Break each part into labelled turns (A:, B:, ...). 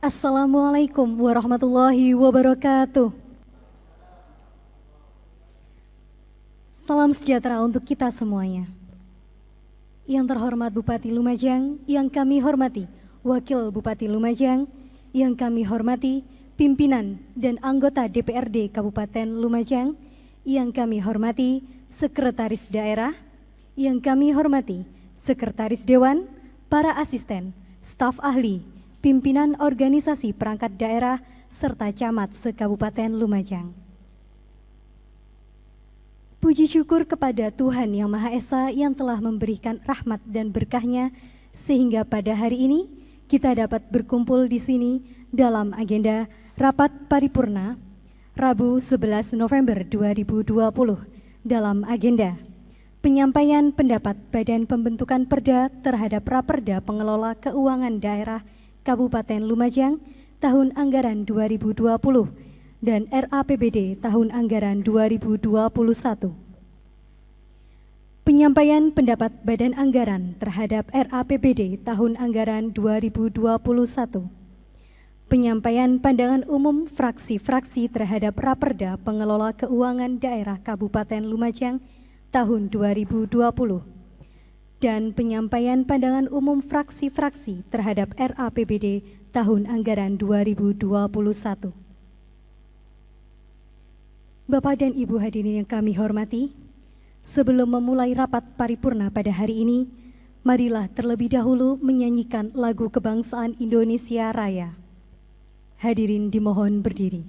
A: Assalamualaikum warahmatullahi wabarakatuh. Salam sejahtera untuk kita semuanya. Yang terhormat Bupati Lumajang, yang kami hormati Wakil Bupati Lumajang, yang kami hormati pimpinan dan anggota DPRD Kabupaten Lumajang, yang kami hormati Sekretaris Daerah, yang kami hormati Sekretaris Dewan, para asisten, staf ahli, pimpinan organisasi perangkat daerah, serta camat se-Kabupaten Lumajang. Puji syukur kepada Tuhan Yang Maha Esa yang telah memberikan rahmat dan berkah-Nya sehingga pada hari ini kita dapat berkumpul di sini dalam agenda Rapat Paripurna Rabu 11 November 2020 dalam agenda penyampaian pendapat Badan Pembentukan Perda terhadap Raperda Pengelola Keuangan Daerah Kabupaten Lumajang tahun anggaran 2020 dan RAPBD tahun anggaran 2021. Penyampaian pendapat Badan Anggaran terhadap RAPBD tahun anggaran 2021. Penyampaian pandangan umum fraksi-fraksi terhadap Raperda Pengelola Keuangan Daerah Kabupaten Lumajang tahun 2020. Dan penyampaian pandangan umum fraksi-fraksi terhadap RAPBD tahun anggaran 2021. Bapak dan Ibu hadirin yang kami hormati, sebelum memulai rapat paripurna pada hari ini, marilah terlebih dahulu menyanyikan lagu kebangsaan Indonesia Raya. Hadirin dimohon berdiri.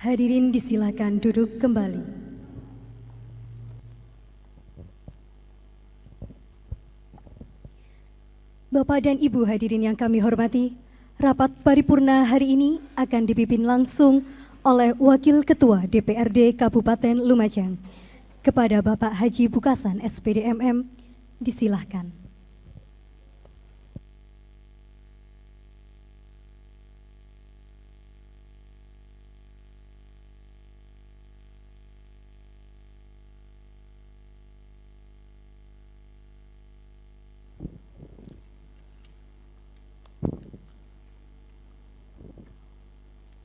A: Hadirin disilakan duduk kembali. Bapak dan Ibu hadirin yang kami hormati, rapat paripurna hari ini akan dipimpin langsung oleh Wakil Ketua DPRD Kabupaten Lumajang. Kepada Bapak Haji Bukasan SPD MM, disilahkan.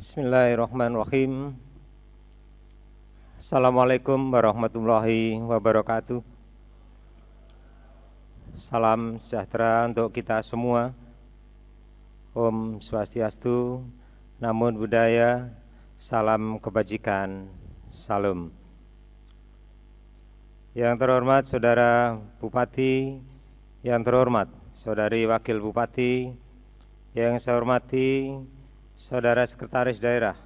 B: Bismillahirrahmanirrahim. Assalamualaikum warahmatullahi wabarakatuh. Salam sejahtera untuk kita semua. Om Swastiastu, Namo Buddhaya, salam kebajikan, salam. Yang terhormat Saudara Bupati, yang terhormat Saudari Wakil Bupati, yang saya hormati Saudara Sekretaris Daerah,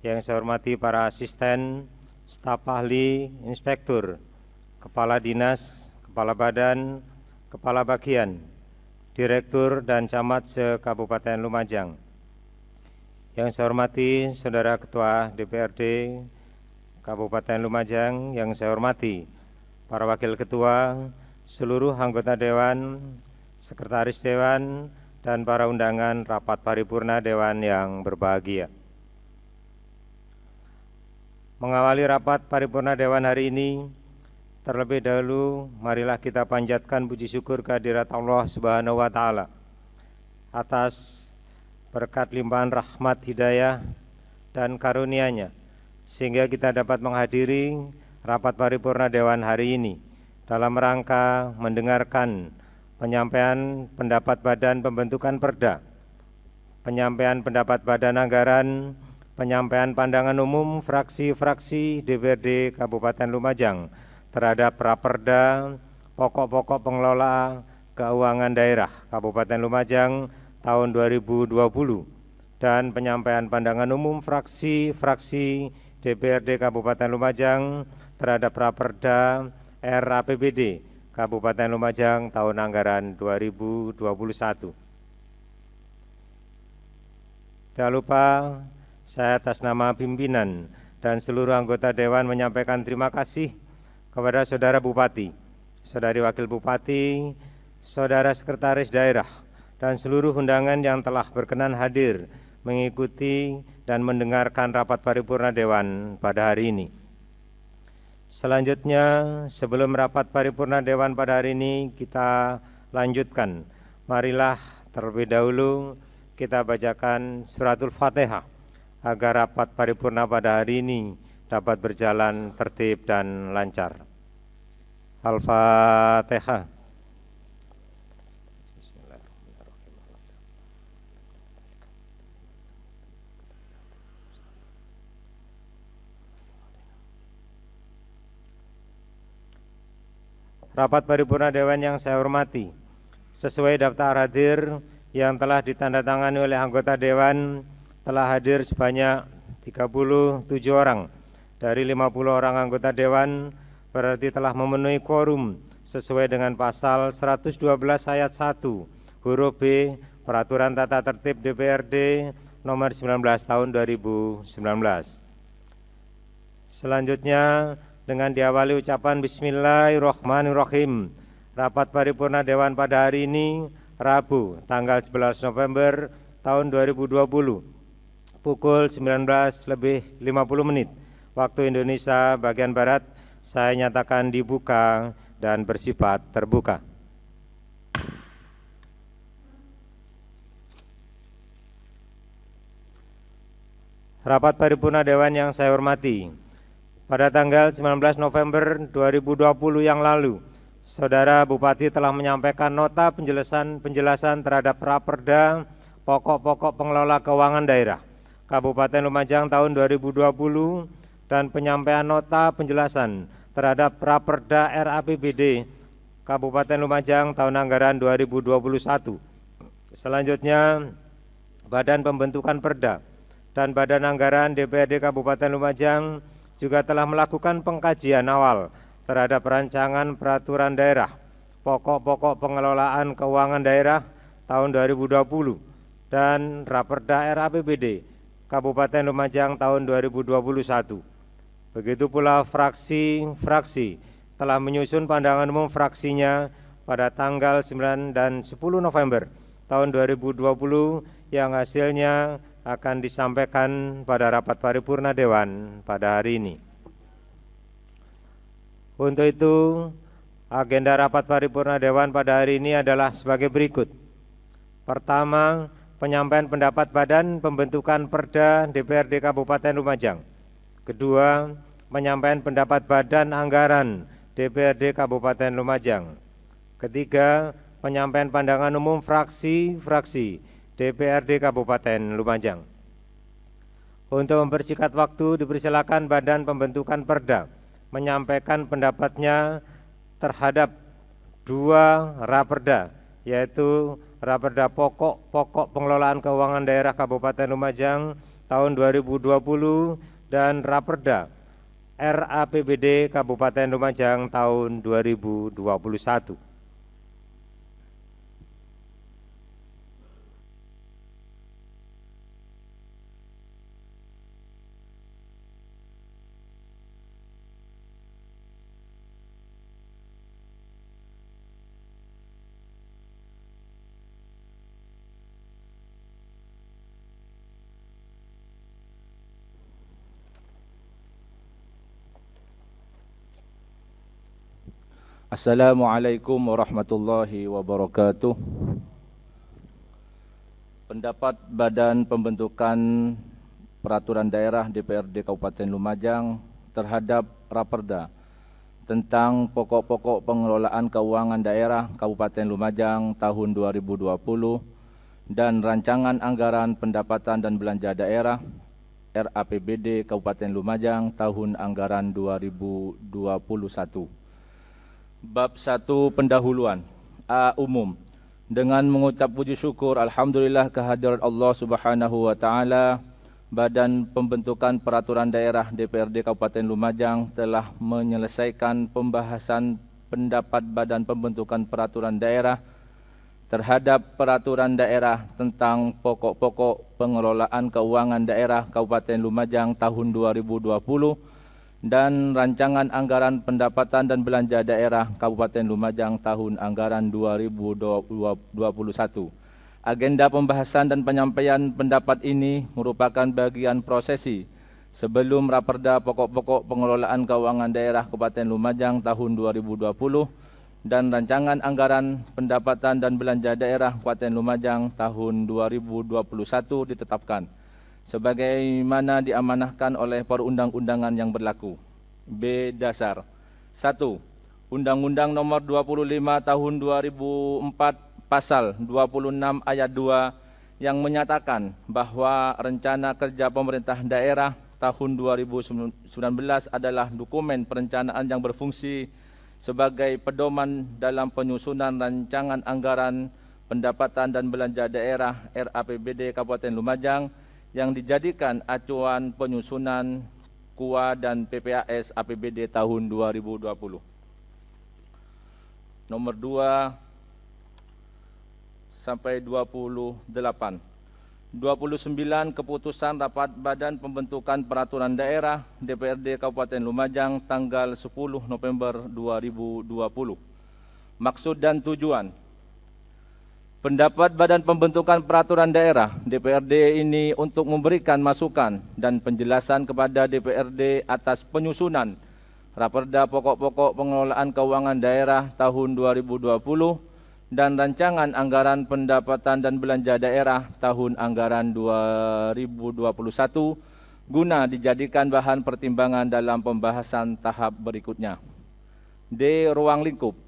B: yang saya hormati para asisten, staf ahli, inspektur, kepala dinas, kepala badan, kepala bagian, direktur dan camat se-Kabupaten Lumajang. Yang saya hormati Saudara Ketua DPRD Kabupaten Lumajang, yang saya hormati para wakil ketua, seluruh anggota dewan, sekretaris dewan, dan para undangan rapat paripurna dewan yang berbahagia. Mengawali rapat paripurna dewan hari ini, terlebih dahulu marilah kita panjatkan puji syukur kehadirat Allah Subhanahu wa Ta'ala atas berkat limpahan rahmat, hidayah, dan karunia-Nya, sehingga kita dapat menghadiri rapat paripurna dewan hari ini dalam rangka mendengarkan penyampaian pendapat badan pembentukan perda, penyampaian pendapat badan anggaran, penyampaian pandangan umum fraksi-fraksi DPRD Kabupaten Lumajang terhadap Raperda Pokok-pokok Pengelola Keuangan Daerah Kabupaten Lumajang tahun 2020 dan penyampaian pandangan umum fraksi-fraksi DPRD Kabupaten Lumajang terhadap Raperda RAPBD Kabupaten Lumajang tahun anggaran 2021. Tidak lupa saya atas nama pimpinan dan seluruh anggota dewan menyampaikan terima kasih kepada Saudara Bupati, Saudari Wakil Bupati, Saudara Sekretaris Daerah, dan seluruh undangan yang telah berkenan hadir mengikuti dan mendengarkan rapat paripurna dewan pada hari ini. Selanjutnya, sebelum rapat paripurna dewan pada hari ini kita lanjutkan, marilah terlebih dahulu kita bacakan suratul Fatihah agar rapat paripurna pada hari ini dapat berjalan tertib dan lancar. Al-Fatihah. Rapat paripurna dewan yang saya hormati, sesuai daftar hadir yang telah ditandatangani oleh anggota dewan, telah hadir sebanyak 37 orang dari 50 orang anggota dewan, berarti telah memenuhi quorum sesuai dengan pasal 112 ayat 1 huruf B Peraturan Tata Tertib DPRD nomor 19 tahun 2019. Selanjutnya, dengan diawali ucapan Bismillahirrahmanirrahim, rapat paripurna dewan pada hari ini, Rabu, tanggal 11 November tahun 2020, pukul 19:50 waktu Indonesia bagian Barat, saya nyatakan dibuka dan bersifat terbuka. Rapat paripurna dewan yang saya hormati, pada tanggal 19 November 2020 yang lalu, Saudara Bupati telah menyampaikan nota penjelasan terhadap Raperda Pokok-pokok Pengelola Keuangan Daerah Kabupaten Lumajang tahun 2020 dan penyampaian nota penjelasan terhadap Raperda RAPBD Kabupaten Lumajang tahun anggaran 2021. Selanjutnya, Badan Pembentukan Perda dan Badan Anggaran DPRD Kabupaten Lumajang juga telah melakukan pengkajian awal terhadap rancangan peraturan daerah pokok-pokok pengelolaan keuangan daerah tahun 2020 dan Raperda RAPBD Kabupaten Lumajang tahun 2021. Begitu pula fraksi-fraksi telah menyusun pandangan umum fraksinya pada tanggal 9 dan 10 November tahun 2020 yang hasilnya akan disampaikan pada rapat paripurna dewan pada hari ini. Untuk itu, agenda rapat paripurna dewan pada hari ini adalah sebagai berikut. Pertama, penyampaian pendapat Badan Pembentukan Perda DPRD Kabupaten Lumajang. Kedua, penyampaian pendapat Badan Anggaran DPRD Kabupaten Lumajang. Ketiga, penyampaian pandangan umum fraksi-fraksi DPRD Kabupaten Lumajang. Untuk mempersingkat waktu, dipersilakan Badan Pembentukan Perda menyampaikan pendapatnya terhadap dua Raperda, yaitu Raperda Pokok-pokok Pengelolaan Keuangan Daerah Kabupaten Lumajang tahun 2020 dan Raperda RAPBD Kabupaten Lumajang tahun 2021.
C: Assalamualaikum warahmatullahi wabarakatuh. Pendapat Badan Pembentukan Peraturan Daerah DPRD Kabupaten Lumajang terhadap Raperda tentang pokok-pokok pengelolaan keuangan daerah Kabupaten Lumajang tahun 2020 dan rancangan anggaran pendapatan dan belanja daerah RAPBD Kabupaten Lumajang tahun anggaran 2021. Bab 1 pendahuluan. A. Umum. Dengan mengucap puji syukur alhamdulillah kehadirat Allah Subhanahu wa taala, Badan Pembentukan Peraturan Daerah DPRD Kabupaten Lumajang telah menyelesaikan pembahasan pendapat Badan Pembentukan Peraturan Daerah terhadap peraturan daerah tentang pokok-pokok pengelolaan keuangan daerah Kabupaten Lumajang tahun 2020 dan rancangan anggaran pendapatan dan belanja daerah Kabupaten Lumajang tahun anggaran 2021. Agenda pembahasan dan penyampaian pendapat ini merupakan bagian prosesi sebelum Raperda pokok-pokok pengelolaan keuangan daerah Kabupaten Lumajang tahun 2020 dan rancangan anggaran pendapatan dan belanja daerah Kabupaten Lumajang tahun 2021 ditetapkan sebagaimana diamanahkan oleh perundang-undangan yang berlaku. B. Dasar. 1. Undang-Undang Nomor 25 Tahun 2004 Pasal 26 Ayat 2 yang menyatakan bahwa Rencana Kerja Pemerintah Daerah tahun 2019 adalah dokumen perencanaan yang berfungsi sebagai pedoman dalam penyusunan rancangan anggaran pendapatan dan belanja daerah RAPBD Kabupaten Lumajang yang dijadikan acuan penyusunan KUA dan PPAS APBD tahun 2020. Nomor 2 sampai 28. 29 Keputusan Rapat Badan Pembentukan Peraturan Daerah DPRD Kabupaten Lumajang tanggal 10 November 2020. Maksud dan tujuan. Pendapat Badan Pembentukan Peraturan Daerah DPRD ini untuk memberikan masukan dan penjelasan kepada DPRD atas penyusunan Raperda pokok-pokok pengelolaan keuangan daerah tahun 2020 dan rancangan anggaran pendapatan dan belanja daerah tahun anggaran 2021 guna dijadikan bahan pertimbangan dalam pembahasan tahap berikutnya. D. Ruang lingkup.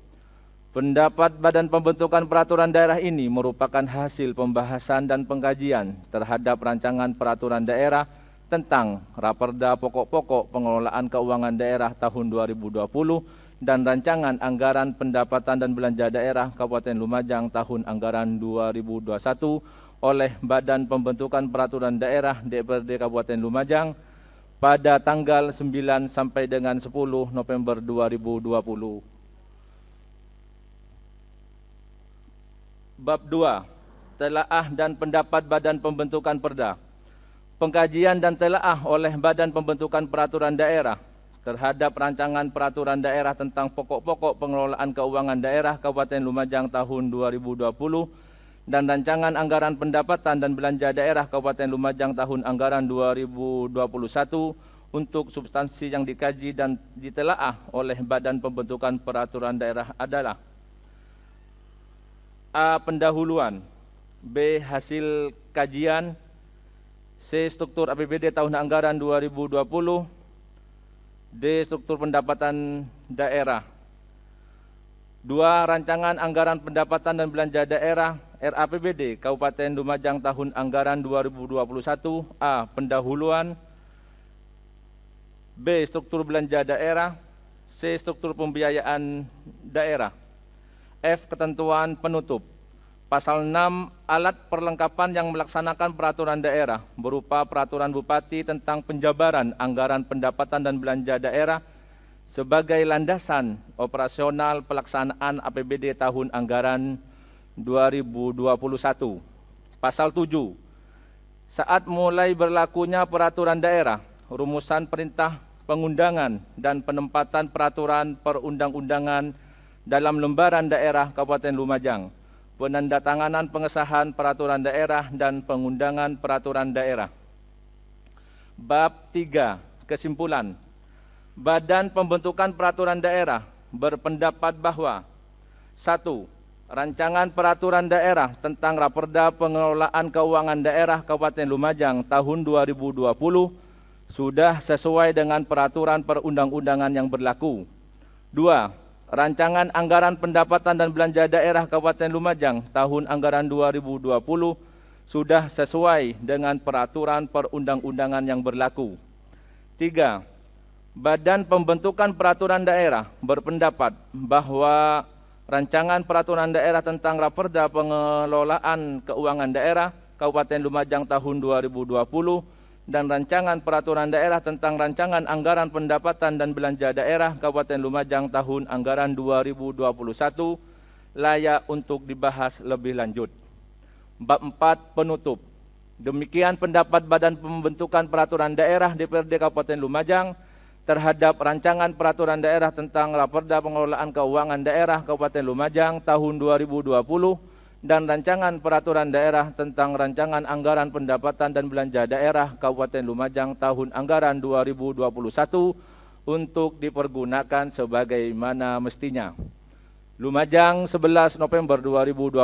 C: Pendapat Badan Pembentukan Peraturan Daerah ini merupakan hasil pembahasan dan pengkajian terhadap rancangan peraturan daerah tentang Raperda pokok-pokok pengelolaan keuangan daerah tahun 2020 dan rancangan anggaran pendapatan dan belanja daerah Kabupaten Lumajang tahun anggaran 2021 oleh Badan Pembentukan Peraturan Daerah DPRD Kabupaten Lumajang pada tanggal 9 sampai dengan 10 November 2020. Bab 2. Telaah dan pendapat Badan Pembentukan Perda. Pengkajian dan telaah oleh Badan Pembentukan Peraturan Daerah terhadap rancangan peraturan daerah tentang pokok-pokok pengelolaan keuangan daerah Kabupaten Lumajang tahun 2020 dan rancangan anggaran pendapatan dan belanja daerah Kabupaten Lumajang tahun anggaran 2021 untuk substansi yang dikaji dan ditelaah oleh Badan Pembentukan Peraturan Daerah adalah: A. Pendahuluan. B. Hasil kajian. C. Struktur APBD tahun anggaran 2020. D. Struktur pendapatan daerah. 2. Rancangan anggaran pendapatan dan belanja daerah RAPBD Kabupaten Lumajang tahun anggaran 2021. A. Pendahuluan. B. Struktur belanja daerah. C. Struktur pembiayaan daerah. F. Ketentuan penutup. Pasal 6, alat perlengkapan yang melaksanakan peraturan daerah berupa peraturan Bupati tentang penjabaran anggaran pendapatan dan belanja daerah sebagai landasan operasional pelaksanaan APBD tahun anggaran 2021. Pasal 7, saat mulai berlakunya peraturan daerah, rumusan perintah pengundangan dan penempatan peraturan perundang-undangan dalam lembaran daerah Kabupaten Lumajang, penandatanganan pengesahan peraturan daerah dan pengundangan peraturan daerah. Bab 3, kesimpulan. Badan Pembentukan Peraturan Daerah berpendapat bahwa 1. Rancangan Peraturan Daerah tentang Raperda Pengelolaan Keuangan Daerah Kabupaten Lumajang tahun 2020 sudah sesuai dengan peraturan perundang-undangan yang berlaku. 2. Rancangan Anggaran Pendapatan dan Belanja Daerah Kabupaten Lumajang tahun anggaran 2020 sudah sesuai dengan peraturan perundang-undangan yang berlaku. 3. Badan Pembentukan Peraturan Daerah berpendapat bahwa Rancangan Peraturan Daerah tentang Raperda Pengelolaan Keuangan Daerah Kabupaten Lumajang tahun 2020 dan Rancangan Peraturan Daerah tentang Rancangan Anggaran Pendapatan dan Belanja Daerah Kabupaten Lumajang tahun anggaran 2021 layak untuk dibahas lebih lanjut. Bab 4, penutup. Demikian pendapat Badan Pembentukan Peraturan Daerah DPRD Kabupaten Lumajang terhadap Rancangan Peraturan Daerah tentang Raperda Pengelolaan Keuangan Daerah Kabupaten Lumajang tahun 2020 dan Rancangan Peraturan Daerah tentang Rancangan Anggaran Pendapatan dan Belanja Daerah Kabupaten Lumajang tahun anggaran 2021 untuk dipergunakan sebagaimana mestinya. Lumajang, 11 November 2020,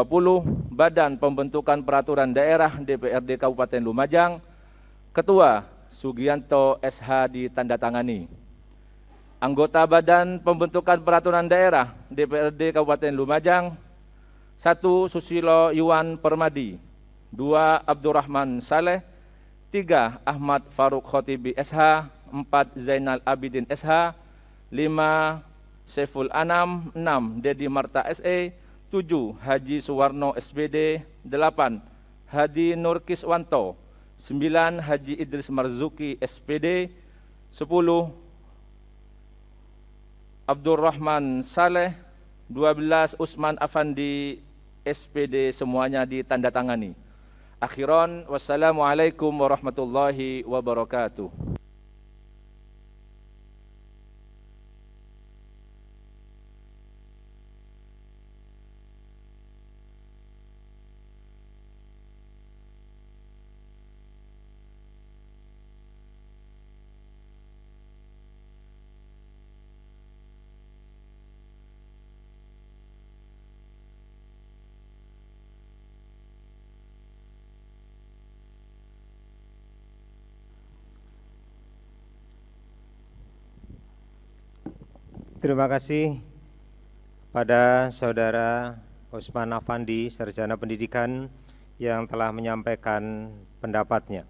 C: Badan Pembentukan Peraturan Daerah DPRD Kabupaten Lumajang, Ketua Sugianto SH ditandatangani. Anggota Badan Pembentukan Peraturan Daerah DPRD Kabupaten Lumajang, 1. Susilo Iwan Permadi, 2. Abdurrahman Saleh, 3. Ahmad Faruk Khotibi SH, 4. Zainal Abidin SH, 5. Saiful Anam, 6. Dedi Marta SE, 7. Haji Suwarno SPD, 8. Hadi Nurkiswanto, 9. Haji Idris Marzuki SPD, 10. Abdurrahman Saleh, 12. Usman Afandi SPD, semuanya ditandatangani. Akhiran, wassalamualaikum warahmatullahi wabarakatuh.
B: Terima kasih pada Saudara Usman Afandi, Sarjana Pendidikan, yang telah menyampaikan pendapatnya.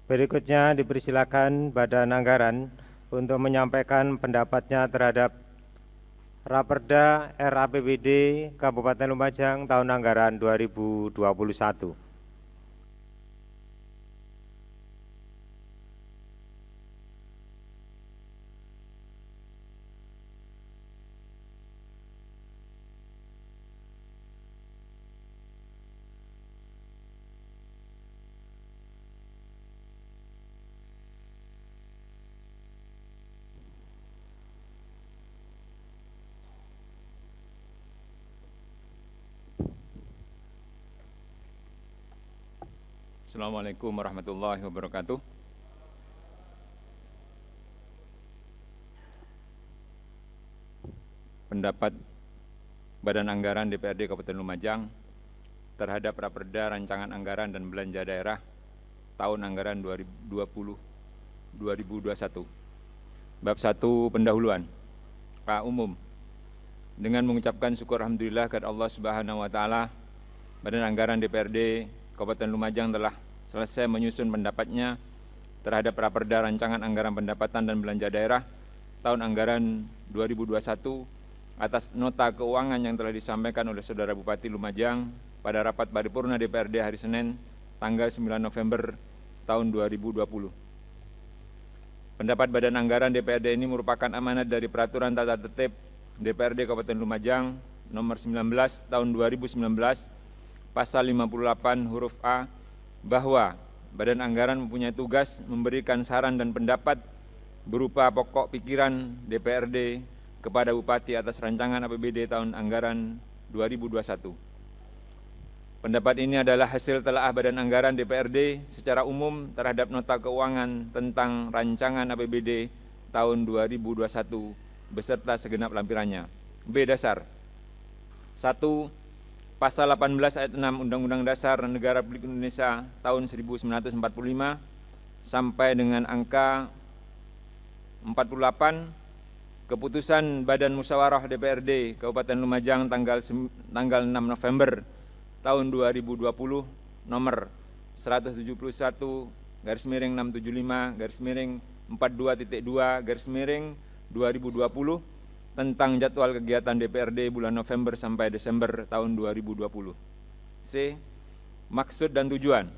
B: Berikutnya dipersilakan Badan Anggaran untuk menyampaikan pendapatnya terhadap Raperda RAPBD Kabupaten Lumajang tahun anggaran 2021.
D: Assalamualaikum warahmatullahi wabarakatuh. Pendapat Badan Anggaran DPRD Kabupaten Lumajang terhadap Raperda Rancangan Anggaran dan Belanja Daerah tahun anggaran 2020-2021. Bab 1, pendahuluan. A. Umum. Dengan mengucapkan syukur alhamdulillah kepada Allah Subhanahu wa taala, Badan Anggaran DPRD Kabupaten Lumajang telah selesai menyusun pendapatnya terhadap Raperda Rancangan Anggaran Pendapatan dan Belanja Daerah tahun anggaran 2021 atas nota keuangan yang telah disampaikan oleh Saudara Bupati Lumajang pada rapat paripurna DPRD hari Senin tanggal 9 November tahun 2020. Pendapat Badan Anggaran DPRD ini merupakan amanat dari Peraturan Tata Tertib DPRD Kabupaten Lumajang nomor 19 tahun 2019 pasal 58 huruf A bahwa Badan Anggaran mempunyai tugas memberikan saran dan pendapat berupa pokok pikiran DPRD kepada Bupati atas rancangan APBD tahun anggaran 2021. Pendapat ini adalah hasil telaah Badan Anggaran DPRD secara umum terhadap nota keuangan tentang rancangan APBD tahun 2021 beserta segenap lampirannya. B. Dasar 1. Pasal 18 ayat 6 Undang-Undang Dasar Negara Republik Indonesia tahun 1945 sampai dengan angka 48 Keputusan Badan Musyawarah DPRD Kabupaten Lumajang tanggal 6 November tahun 2020 nomor 171/675/42.2/2020 tentang jadwal kegiatan DPRD bulan November sampai Desember tahun 2020. C. Maksud dan tujuan.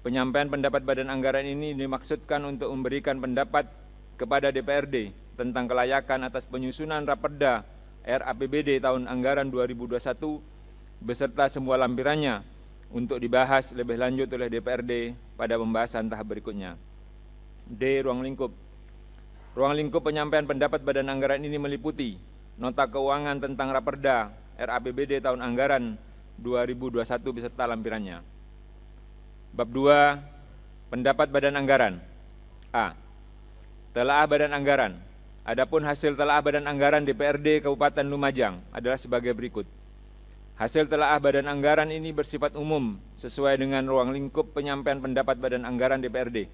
D: Penyampaian pendapat Badan Anggaran ini dimaksudkan untuk memberikan pendapat kepada DPRD tentang kelayakan atas penyusunan Raperda RAPBD tahun anggaran 2021 beserta semua lampirannya untuk dibahas lebih lanjut oleh DPRD pada pembahasan tahap berikutnya. D. Ruang lingkup. Ruang lingkup penyampaian pendapat Badan Anggaran ini meliputi nota keuangan tentang Raperda RAPBD tahun anggaran 2021 beserta lampirannya. Bab 2. Pendapat Badan Anggaran. A. Telaah Badan Anggaran. Adapun hasil telaah Badan Anggaran DPRD Kabupaten Lumajang adalah sebagai berikut. Hasil telaah Badan Anggaran ini bersifat umum sesuai dengan ruang lingkup penyampaian pendapat Badan Anggaran DPRD,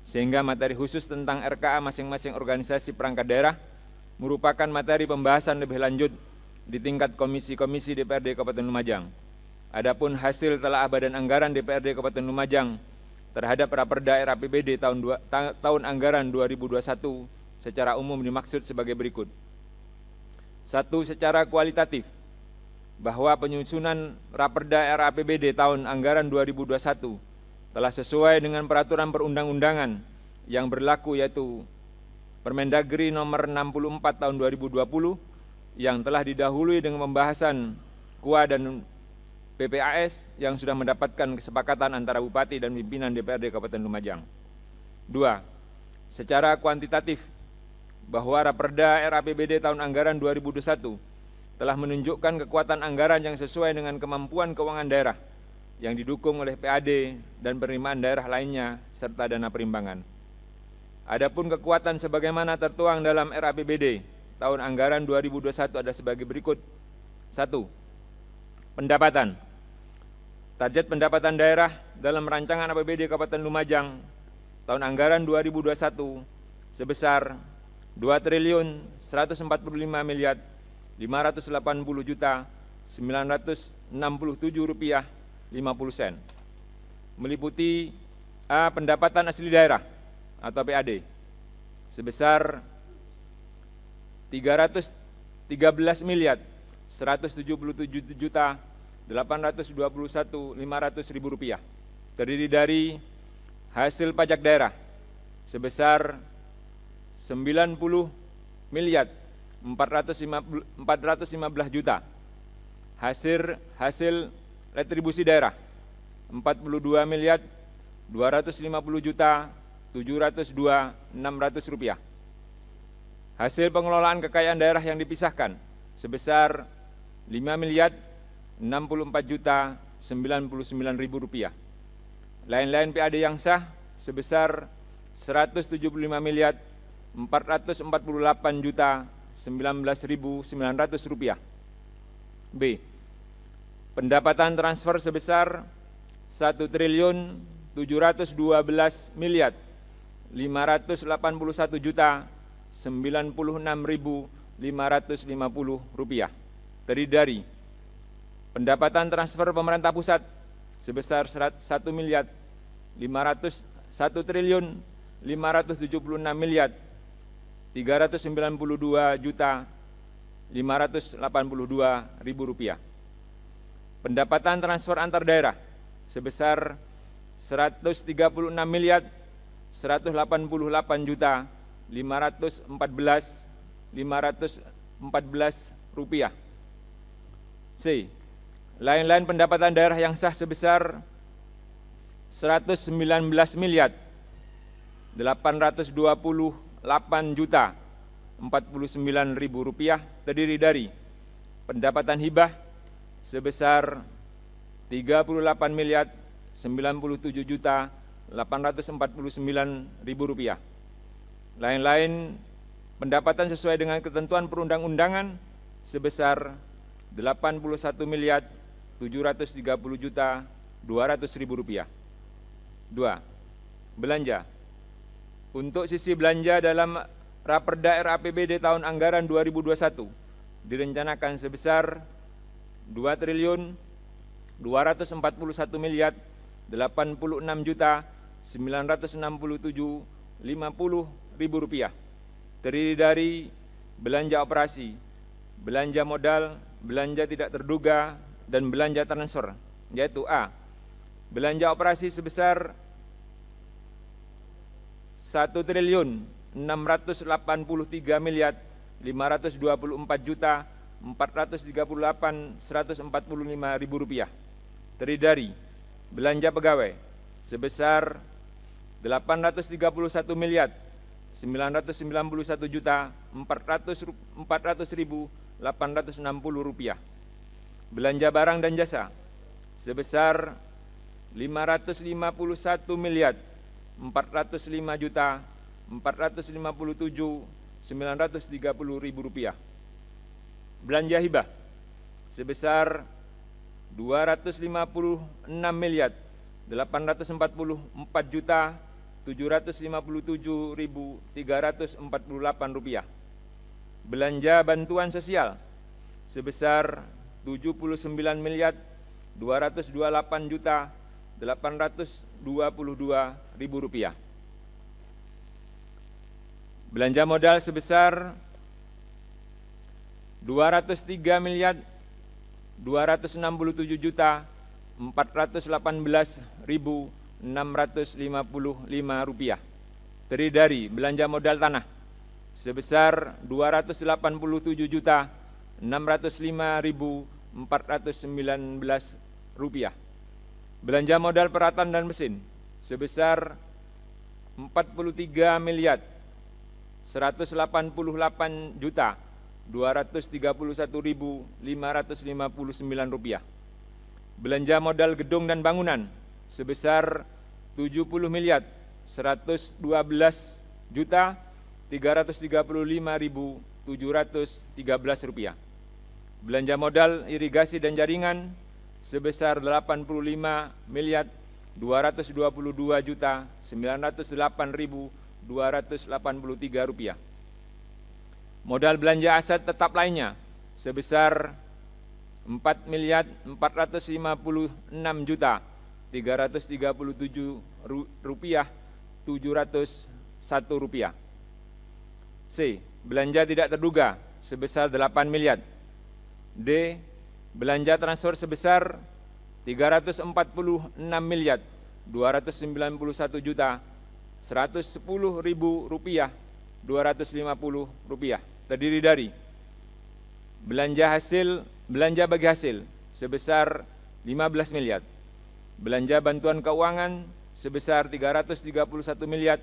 D: sehingga materi khusus tentang RKA masing-masing organisasi perangkat daerah merupakan materi pembahasan lebih lanjut di tingkat komisi-komisi DPRD Kabupaten Lumajang. Adapun hasil telaah Badan Anggaran DPRD Kabupaten Lumajang terhadap Raperda RAPBD tahun anggaran 2021 secara umum dimaksud sebagai berikut. 1. Secara kualitatif, bahwa penyusunan Raperda RAPBD tahun anggaran 2021 telah sesuai dengan peraturan perundang-undangan yang berlaku, yaitu Permendagri nomor 64 tahun 2020 yang telah didahului dengan pembahasan KUA dan PPAS yang sudah mendapatkan kesepakatan antara Bupati dan pimpinan DPRD Kabupaten Lumajang. 2. Secara kuantitatif, bahwa Raperda RAPBD tahun anggaran 2021 telah menunjukkan kekuatan anggaran yang sesuai dengan kemampuan keuangan daerah yang didukung oleh PAD dan penerimaan daerah lainnya serta dana perimbangan. Adapun kekuatan sebagaimana tertuang dalam RAPBD tahun anggaran 2021 ada sebagai berikut. 1. Pendapatan. Target pendapatan daerah dalam rancangan APBD Kabupaten Lumajang tahun anggaran 2021 sebesar 2.145.580.967.50 rupiah 50 sen. Meliputi A. Pendapatan asli daerah atau PAD sebesar 313.177.821.500 rupiah, terdiri dari hasil pajak daerah sebesar 90.415 juta, hasil retribusi daerah 42.250.702.600 rupiah, hasil pengelolaan kekayaan daerah yang dipisahkan sebesar 5.064.099.000 rupiah, lain-lain PAD yang sah sebesar 175.448.019.900 rupiah. B. Pendapatan transfer sebesar 1.581.096.056.550 rupiah, terdiri dari pendapatan transfer pemerintah pusat sebesar 1.576.392.582.000 rupiah. pendapatan transfer antar daerah sebesar 136 miliar 188 juta 514 rupiah. C. Lain-lain pendapatan daerah yang sah sebesar 119 miliar 828 juta 49 ribu rupiah terdiri dari pendapatan hibah sebesar 38 miliar 97 juta 849 ribu rupiah. Lain-lain pendapatan sesuai dengan ketentuan perundang-undangan sebesar 81 miliar 730 juta 200 ribu rupiah. 2. Belanja. Untuk sisi belanja dalam Raperda RAPBD tahun anggaran 2021 direncanakan sebesar 2 triliun 241 miliar 86 juta 967 50 ribu rupiah, terdiri dari belanja operasi, belanja modal, belanja tidak terduga, dan belanja transfer, yaitu A. Belanja operasi sebesar 1 triliun 683 miliar 524 juta 438 145 ribu rupiah, terdiri dari belanja pegawai sebesar 831 miliar 991 juta 400 ribu 860 rupiah, belanja barang dan jasa sebesar 551 miliar 405 juta 457 930 ribu rupiah, belanja hibah sebesar 256 miliar 844 juta 757 ribu 348 rupiah, belanja bantuan sosial sebesar 79 miliar 228 juta 822 ribu rupiah, belanja modal sebesar 203 miliar 267 juta 418 ribu 655 rupiah, terdiri dari belanja modal tanah sebesar 287 juta 605 ribu 419 rupiah, belanja modal peralatan dan mesin sebesar 43 miliar 188 juta 231.559 rupiah, belanja modal gedung dan bangunan sebesar 70 miliar 112 juta 335.713 rupiah, belanja modal irigasi dan jaringan sebesar 85 miliar 222 juta 908.283 rupiah, modal belanja aset tetap lainnya sebesar 4 miliar 456 juta 337 rupiah 701 rupiah. C. Belanja tidak terduga sebesar 8 miliar. D. Belanja transfer sebesar 346 miliar 291 juta 110 ribu rupiah 250 rupiah, terdiri dari belanja bagi hasil sebesar 15 miliar, belanja bantuan keuangan sebesar 331 miliar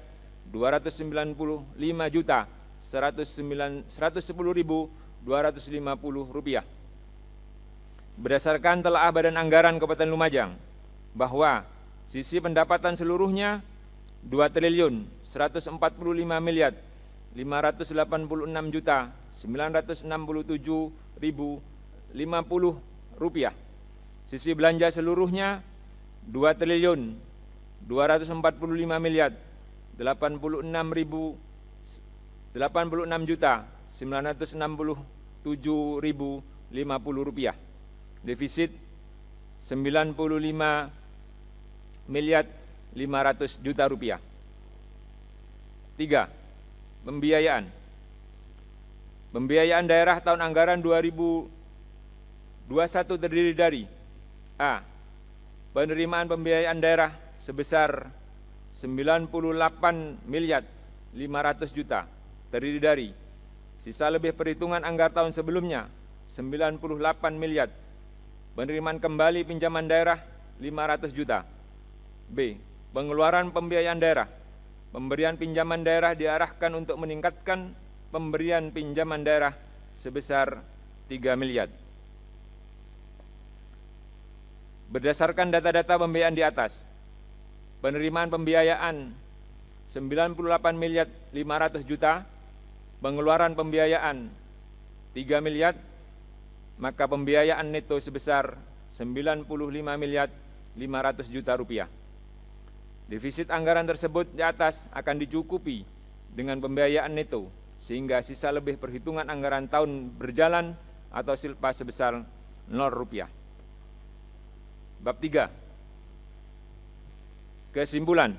D: 295 juta 110.250 rupiah. Berdasarkan telaah Badan Anggaran Kabupaten Lumajang bahwa sisi pendapatan seluruhnya 2 triliun 145 miliar 586 juta 967.050 rupiah. Sisi belanja seluruhnya 2 triliun 245 miliar 86 juta 967.050 rupiah. Defisit 95 miliar 500 juta rupiah. 3. Pembiayaan. Pembiayaan daerah tahun anggaran 2021 terdiri dari A. Penerimaan pembiayaan daerah sebesar 98 miliar 500 juta terdiri dari sisa lebih perhitungan anggaran tahun sebelumnya 98 miliar, penerimaan kembali pinjaman daerah 500 juta. B. Pengeluaran pembiayaan daerah. Pemberian pinjaman daerah diarahkan untuk meningkatkan pemberian pinjaman daerah sebesar 3 miliar. Berdasarkan data-data pembiayaan di atas, penerimaan pembiayaan 98 miliar 500 juta, pengeluaran pembiayaan 3 miliar, maka pembiayaan neto sebesar 95 miliar 500 juta rupiah. Defisit anggaran tersebut di atas akan dicukupi dengan pembiayaan neto, sehingga sisa lebih perhitungan anggaran tahun berjalan atau silpa sebesar 0 rupiah. Bab 3. Kesimpulan.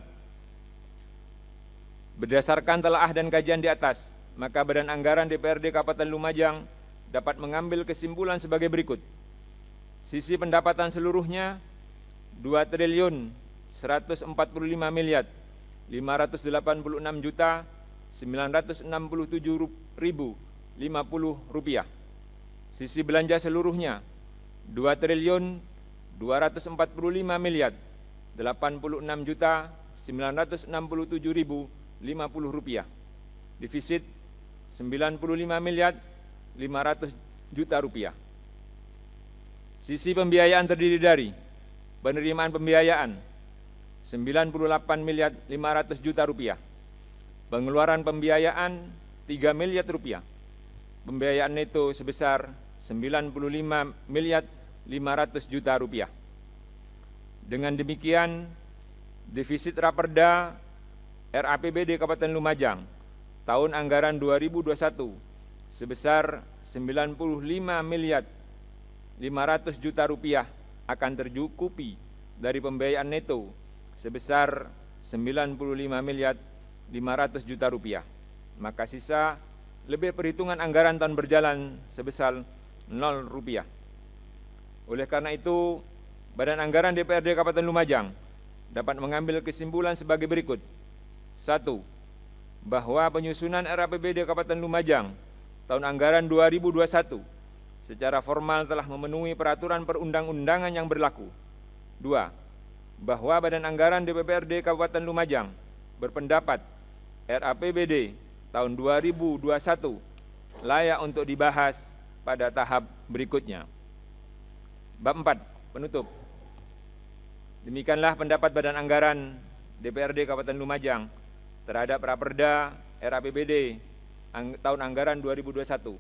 D: Berdasarkan telaah dan kajian di atas, maka Badan Anggaran DPRD Kabupaten Lumajang dapat mengambil kesimpulan sebagai berikut. Sisi pendapatan seluruhnya 2 triliun 145 miliar 586 juta 967.050 rupiah. Sisi belanja seluruhnya 2 triliun 245 miliar 86 juta 967.050 rupiah. Defisit 95 miliar 500 juta rupiah. Sisi pembiayaan terdiri dari penerimaan pembiayaan 98 miliar 500 juta rupiah, pengeluaran pembiayaan 3 miliar rupiah, pembiayaan neto sebesar 95 miliar 500 juta rupiah. Dengan demikian, defisit Raperda RAPBD Kabupaten Lumajang tahun anggaran 2021 sebesar 95 miliar 500 juta rupiah akan tercukupi dari pembiayaan neto sebesar 95 miliar 500 juta rupiah. Maka sisa lebih perhitungan anggaran tahun berjalan sebesar 0 rupiah. Oleh karena itu, Badan Anggaran DPRD Kabupaten Lumajang dapat mengambil kesimpulan sebagai berikut. 1. Bahwa penyusunan RAPBD Kabupaten Lumajang tahun anggaran 2021 secara formal telah memenuhi peraturan perundang-undangan yang berlaku. 2. Bahwa Badan Anggaran DPRD Kabupaten Lumajang berpendapat RAPBD tahun 2021 layak untuk dibahas pada tahap berikutnya. Bab 4. Penutup. Demikianlah pendapat Badan Anggaran DPRD Kabupaten Lumajang terhadap Raperda RAPBD tahun anggaran 2021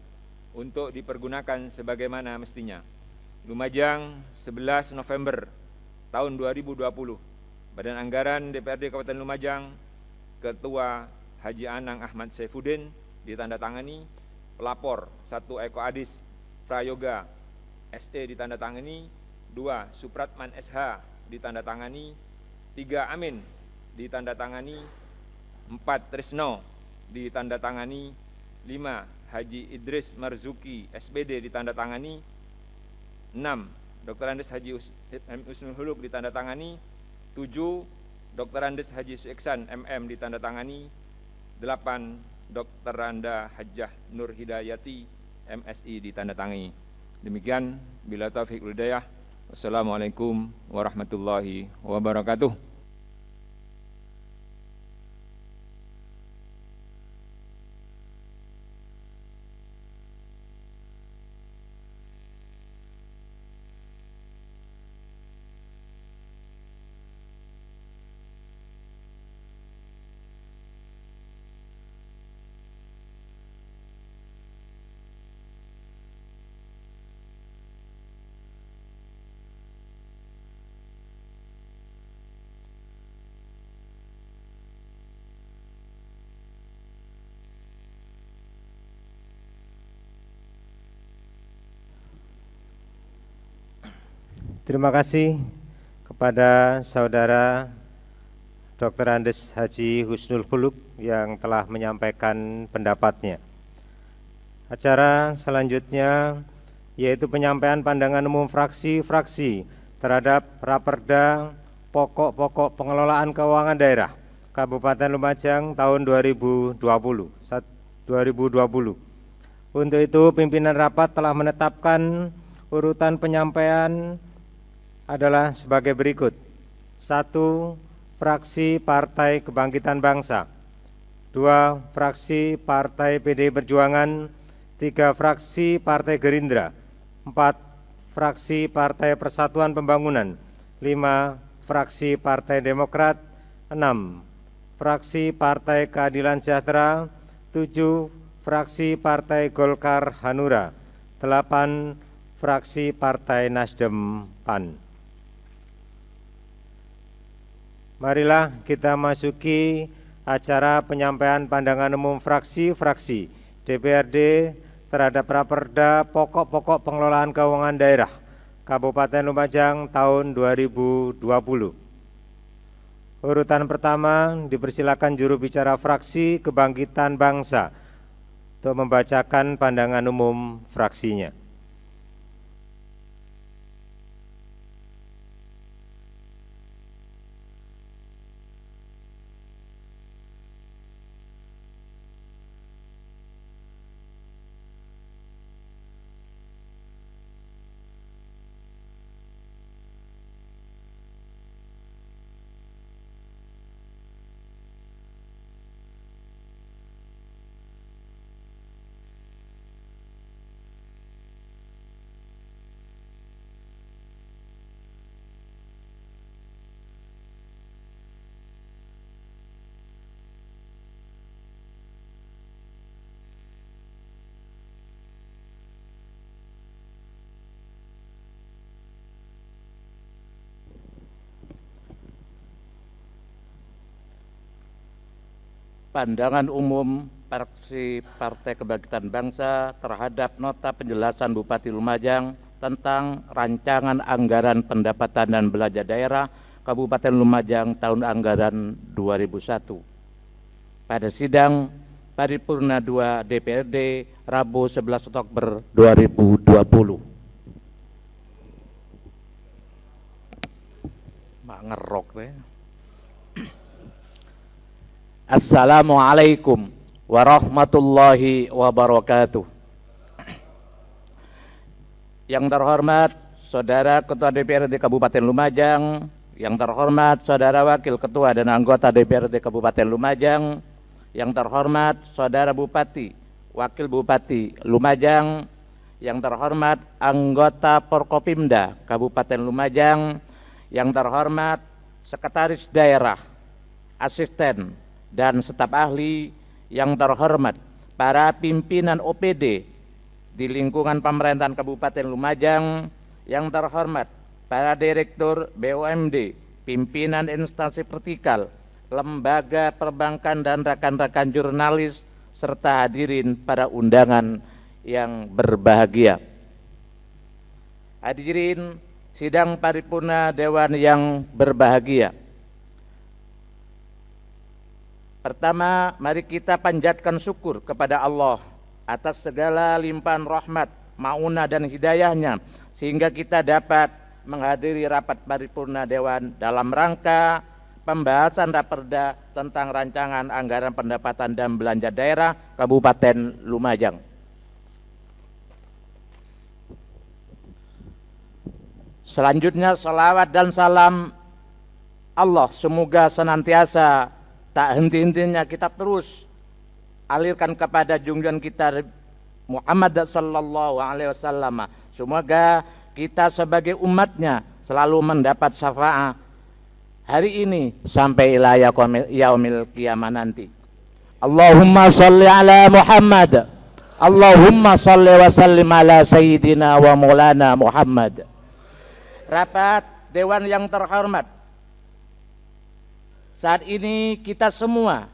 D: untuk dipergunakan sebagaimana mestinya. Lumajang, 11 November tahun 2020. Badan Anggaran DPRD Kabupaten Lumajang, Ketua Haji Anang Ahmad Saifuddin ditandatangani, pelapor 1 Eko Adis Prayoga ST ditandatangani, 2 Supratman SH ditandatangani, 3 Amin ditandatangani, 4 Trisno ditandatangani, 5 Haji Idris Marzuki SPD ditandatangani, 6 Dr. Andes Haji Husnul Huluk ditandatangani, 7 Dr. Andes Haji Suiksan MM ditandatangani, 8 Dr. Anda Hajjah Nur Hidayati MSI ditandatangani. Demikian, bila taufiq wal hidayah. Wassalamualaikum warahmatullahi wabarakatuh.
B: Terima kasih kepada Saudara Dr. Andes Haji Husnul Huluk yang telah menyampaikan pendapatnya. Acara selanjutnya yaitu penyampaian pandangan umum fraksi-fraksi terhadap Raperda Pokok-pokok pengelolaan keuangan daerah Kabupaten Lumajang tahun 2020. Untuk itu pimpinan rapat telah menetapkan urutan penyampaian adalah sebagai berikut. 1. Fraksi Partai Kebangkitan Bangsa. 2. Fraksi Partai PDI Perjuangan. 3. Fraksi Partai Gerindra. 4. Fraksi Partai Persatuan Pembangunan. 5. Fraksi Partai Demokrat. 6. Fraksi Partai Keadilan Sejahtera. 7. Fraksi Partai Golkar Hanura. 8. Fraksi Partai Nasdem PAN. Marilah kita masuki acara penyampaian pandangan umum fraksi-fraksi DPRD terhadap Raperda Pokok-pokok pengelolaan keuangan daerah Kabupaten Lumajang tahun 2020. Urutan pertama dipersilakan juru bicara fraksi Kebangkitan Bangsa untuk membacakan pandangan umum fraksinya.
C: Pandangan umum fraksi Partai Kebangkitan Bangsa terhadap nota penjelasan Bupati Lumajang tentang rancangan anggaran pendapatan dan belanja daerah Kabupaten Lumajang tahun anggaran 2001 pada sidang paripurna 2 DPRD Rabu 11 Oktober 2020. Mak ngerok deh. Assalamualaikum warahmatullahi wabarakatuh. Yang terhormat Saudara Ketua DPRD Kabupaten Lumajang, yang terhormat Saudara Wakil Ketua dan anggota DPRD Kabupaten Lumajang, yang terhormat Saudara Bupati, Wakil Bupati Lumajang, yang terhormat anggota Forkopimda Kabupaten Lumajang, yang terhormat Sekretaris Daerah, Asisten, dan staf ahli, yang terhormat para pimpinan OPD di lingkungan pemerintahan Kabupaten Lumajang, yang terhormat para direktur BUMD, pimpinan instansi vertikal, lembaga perbankan dan rekan-rekan jurnalis, serta hadirin pada undangan yang berbahagia. Hadirin sidang paripurna Dewan yang berbahagia. Pertama, mari kita panjatkan syukur kepada Allah atas segala limpahan rahmat, maunah dan hidayahnya, sehingga kita dapat menghadiri rapat paripurna Dewan dalam rangka pembahasan Raperda tentang rancangan anggaran pendapatan dan belanja daerah Kabupaten Lumajang. Selanjutnya, salawat dan salam Allah semoga senantiasa tak henti-hentinya kita terus alirkan kepada junjungan kita Muhammad sallallahu alaihi wasallam. Semoga kita sebagai umatnya selalu mendapat syafaat hari ini sampai ila yaumil qiyamah nanti. Allahumma shalli ala Muhammad. Allahumma shalli wa sallim ala sayyidina wa maulana Muhammad. Rapat Dewan yang terhormat, saat ini kita semua,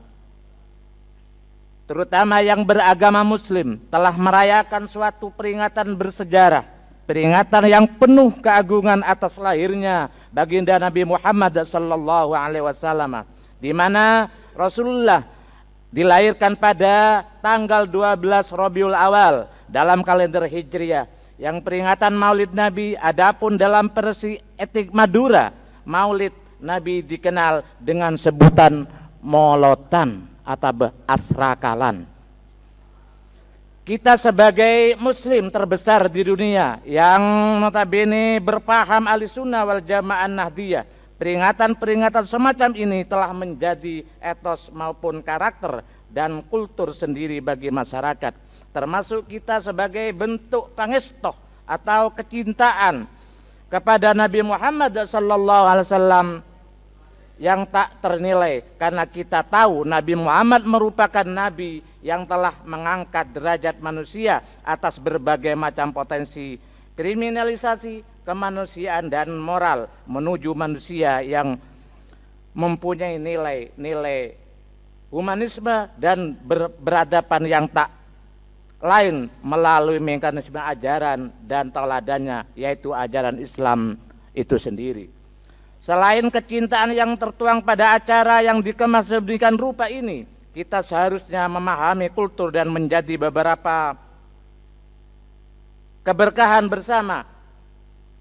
C: terutama yang beragama Muslim, telah merayakan suatu peringatan bersejarah, peringatan yang penuh keagungan atas lahirnya baginda Nabi Muhammad sallallahu alaihi wasallam, di mana Rasulullah dilahirkan pada tanggal 12 Rabiul Awal dalam kalender Hijriah,
E: yang peringatan Maulid Nabi. Adapun dalam versi etik Madura, Maulid Nabi dikenal dengan sebutan molotan atau asrakalan. Kita sebagai muslim terbesar di dunia yang notabene berpaham Ahlussunnah wal Jamaah Nahdiyah, peringatan-peringatan semacam ini telah menjadi etos maupun karakter dan kultur sendiri bagi masyarakat, termasuk kita sebagai bentuk pangestoh atau kecintaan kepada Nabi Muhammad SAW yang tak ternilai, karena kita tahu Nabi Muhammad merupakan Nabi yang telah mengangkat derajat manusia atas berbagai macam potensi kriminalisasi, kemanusiaan dan moral menuju manusia yang mempunyai nilai-nilai humanisme dan beradaban yang tak lain melalui mekanisme ajaran dan teladannya, yaitu ajaran Islam itu sendiri. Selain kecintaan yang tertuang pada acara yang dikemas sedemikian rupa ini, kita seharusnya memahami kultur dan menjadi beberapa keberkahan bersama,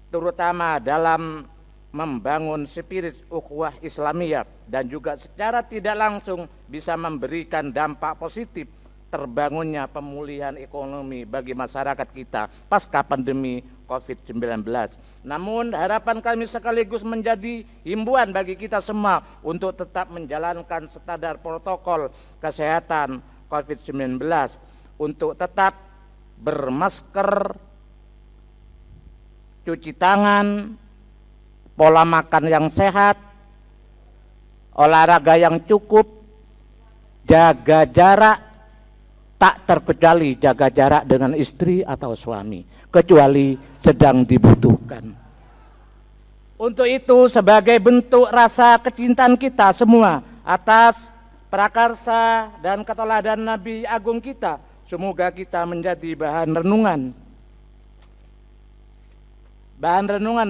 E: terutama dalam membangun spirit ukhuwah Islamiyah, dan juga secara tidak langsung bisa memberikan dampak positif terbangunnya pemulihan ekonomi bagi masyarakat kita pasca pandemi COVID-19. Namun harapan kami sekaligus menjadi himbauan bagi kita semua untuk tetap menjalankan standar protokol kesehatan COVID-19, untuk tetap bermasker, cuci tangan, pola makan yang sehat, olahraga yang cukup, jaga jarak, tak terkecuali jaga jarak dengan istri atau suami, kecuali sedang dibutuhkan. Untuk itu, sebagai bentuk rasa kecintaan kita semua atas prakarsa dan keteladanan Nabi Agung kita, semoga kita menjadi bahan renungan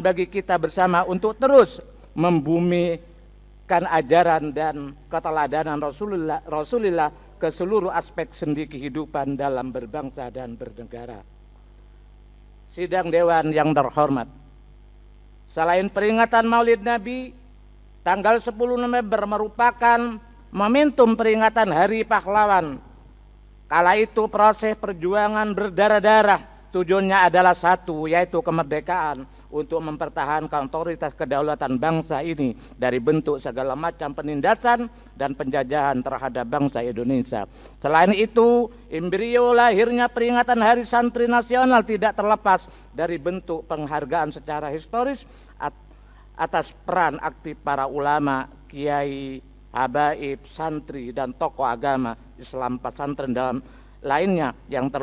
E: bagi kita bersama untuk terus membumikan ajaran dan keteladanan Rasulullah ke seluruh aspek sendi kehidupan dalam berbangsa dan bernegara. Sidang Dewan yang terhormat, selain peringatan Maulid Nabi, tanggal 10 November merupakan momentum peringatan Hari Pahlawan. Kala itu proses perjuangan berdarah-darah, tujuannya adalah satu, yaitu kemerdekaan, untuk mempertahankan otoritas kedaulatan bangsa ini dari bentuk segala macam penindasan dan penjajahan terhadap bangsa Indonesia. Selain itu, embrio lahirnya peringatan Hari Santri Nasional tidak terlepas dari bentuk penghargaan secara historis atas peran aktif para ulama, kiai, habaib, santri dan tokoh agama Islam pesantren dalam lainnya yang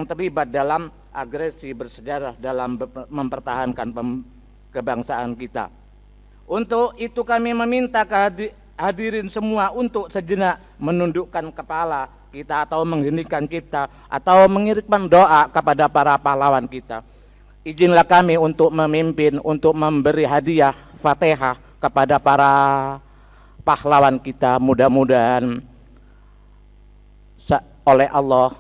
E: terlibat dalam agresi bersejarah dalam mempertahankan kebangsaan kita. Untuk itu kami meminta hadirin semua untuk sejenak menundukkan kepala kita atau mengheningkan cipta atau mengirimkan doa kepada para pahlawan kita. Izinlah kami untuk memimpin, untuk memberi hadiah Fatihah kepada para pahlawan kita. Mudah-mudahan oleh Allah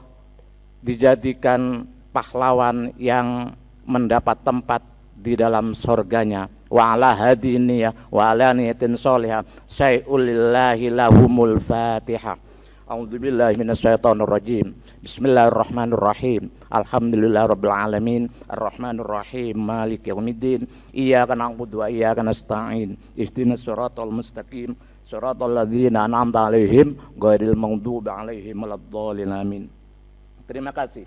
E: dijadikan pahlawan yang mendapat tempat di dalam surganya. Wa ala hadiniyah wa ala niyatin sholihah syai'ulillahi lahumul fatihah. A'udzubillahi minasyaitonirrajim. Bismillahirrahmanirrahim. Alhamdulillahirabbil alamin. Arrahmanirrahim. Maliki yaumiddin. Iyyaka na'budu wa iyyaka nasta'in. Ihdinas siratal mustaqim. Siratal ladzina an'amta 'alaihim ghairil maghdubi 'alaihim waladdallin. Amin. Terima kasih.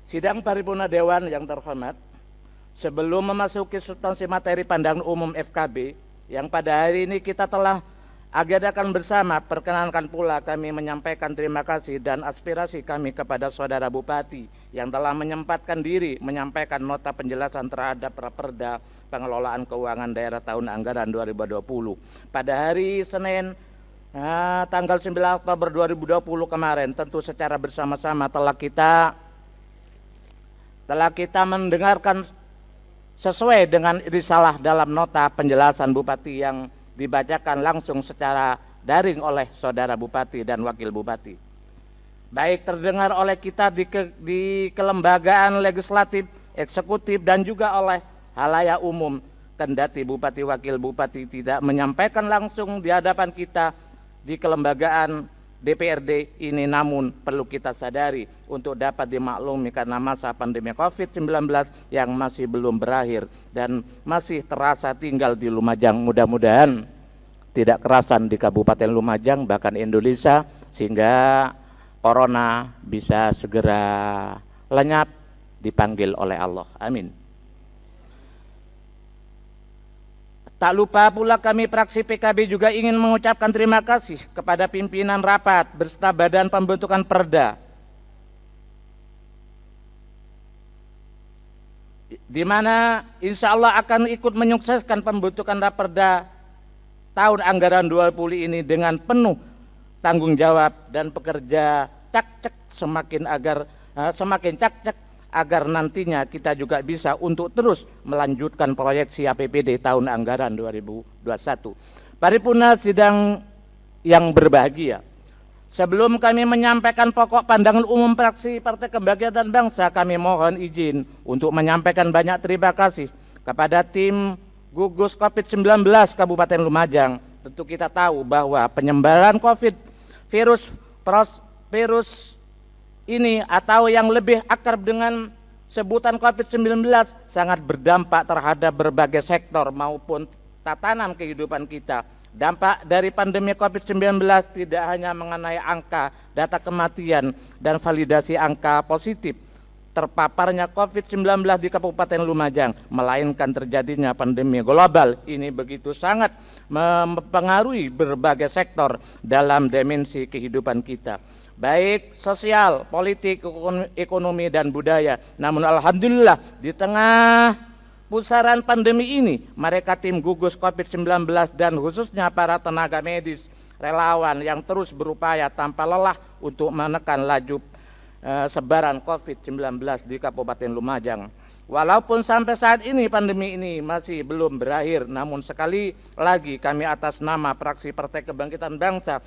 E: Sidang Paripurna Dewan yang terhormat, sebelum memasuki substansi materi pandangan umum FKB yang pada hari ini kita telah agendakan bersama, perkenankan pula kami menyampaikan terima kasih dan aspirasi kami kepada Saudara Bupati yang telah menyempatkan diri menyampaikan nota penjelasan terhadap Raperda Pengelolaan Keuangan Daerah tahun anggaran 2020. Pada hari Senin tanggal 9 Oktober 2020 kemarin, tentu secara bersama-sama telah kita mendengarkan sesuai dengan risalah dalam nota penjelasan Bupati yang dibacakan langsung secara daring oleh Saudara Bupati dan Wakil Bupati. Baik terdengar oleh kita di kelembagaan legislatif, eksekutif dan juga oleh halayak umum. Kendati Bupati Wakil Bupati tidak menyampaikan langsung di hadapan kita di kelembagaan DPRD ini, namun perlu kita sadari untuk dapat dimaklumi karena masa pandemi COVID-19 yang masih belum berakhir dan masih terasa tinggal di Lumajang. Mudah-mudahan tidak kerasan di Kabupaten Lumajang bahkan Indonesia, sehingga corona bisa segera lenyap dipanggil oleh Allah. Amin. Tak lupa pula kami fraksi PKB juga ingin mengucapkan terima kasih kepada pimpinan rapat beserta badan pembentukan perda, di mana insya Allah akan ikut menyukseskan pembentukan raperda tahun anggaran 20 ini dengan penuh tanggung jawab dan pekerja cak-cak semakin cak-cak agar nantinya kita juga bisa untuk terus melanjutkan proyeksi APBD tahun anggaran 2021. Paripurna sidang yang berbahagia, sebelum kami menyampaikan pokok pandangan umum fraksi Partai Kebangkitan Bangsa, kami mohon izin untuk menyampaikan banyak terima kasih kepada tim gugus COVID-19 Kabupaten Lumajang. Tentu kita tahu bahwa penyebaran virus ini atau yang lebih akrab dengan sebutan COVID-19 sangat berdampak terhadap berbagai sektor maupun tatanan kehidupan kita. Dampak dari pandemi COVID-19 tidak hanya mengenai angka, data kematian, dan validasi angka positif terpaparnya COVID-19 di Kabupaten Lumajang, melainkan terjadinya pandemi global ini begitu sangat mempengaruhi berbagai sektor dalam dimensi kehidupan kita, baik sosial, politik, ekonomi, dan budaya. Namun alhamdulillah di tengah pusaran pandemi ini, mereka tim gugus COVID-19 dan khususnya para tenaga medis, relawan yang terus berupaya tanpa lelah untuk menekan laju sebaran COVID-19 di Kabupaten Lumajang. Walaupun sampai saat ini pandemi ini masih belum berakhir, namun sekali lagi kami atas nama fraksi Partai Kebangkitan Bangsa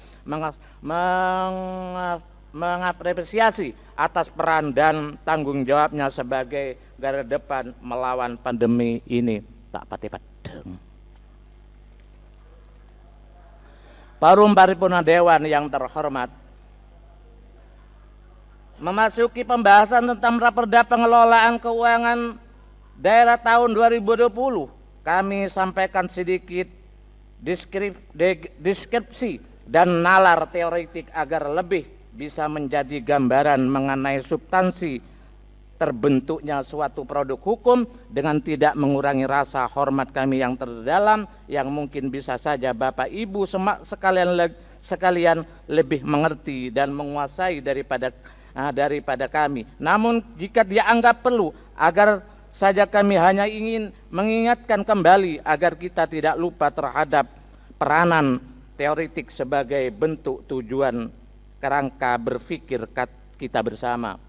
E: mengapresiasi atas peran dan tanggung jawabnya sebagai garda depan melawan pandemi ini. Tak pati-padeng. Parum Paripurna Dewan yang terhormat, memasuki pembahasan tentang Raperda Pengelolaan Keuangan Daerah tahun 2020, kami sampaikan sedikit deskripsi dan nalar teoretik agar lebih bisa menjadi gambaran mengenai substansi terbentuknya suatu produk hukum dengan tidak mengurangi rasa hormat kami yang terdalam, yang mungkin bisa saja Bapak Ibu sekalian lebih mengerti dan menguasai daripada kami. Namun jika dianggap perlu, agar saja kami hanya ingin mengingatkan kembali agar kita tidak lupa terhadap peranan teoretik sebagai bentuk tujuan kerangka berpikir kita bersama.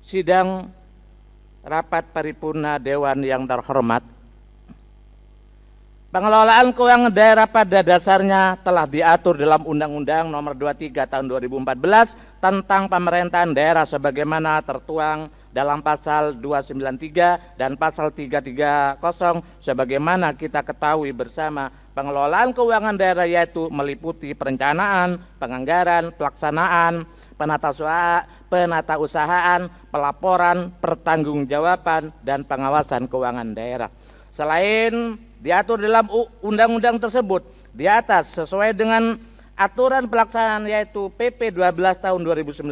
E: Sidang rapat paripurna Dewan yang terhormat, pengelolaan keuangan daerah pada dasarnya telah diatur dalam Undang-Undang Nomor 23 Tahun 2014 tentang pemerintahan daerah sebagaimana tertuang dalam pasal 293 dan pasal 330. Sebagaimana kita ketahui bersama, pengelolaan keuangan daerah yaitu meliputi perencanaan, penganggaran, pelaksanaan, penatausahaan, pelaporan, pertanggungjawaban, dan pengawasan keuangan daerah. Selain diatur dalam undang-undang tersebut, di atas sesuai dengan aturan pelaksanaan yaitu PP 12 tahun 2019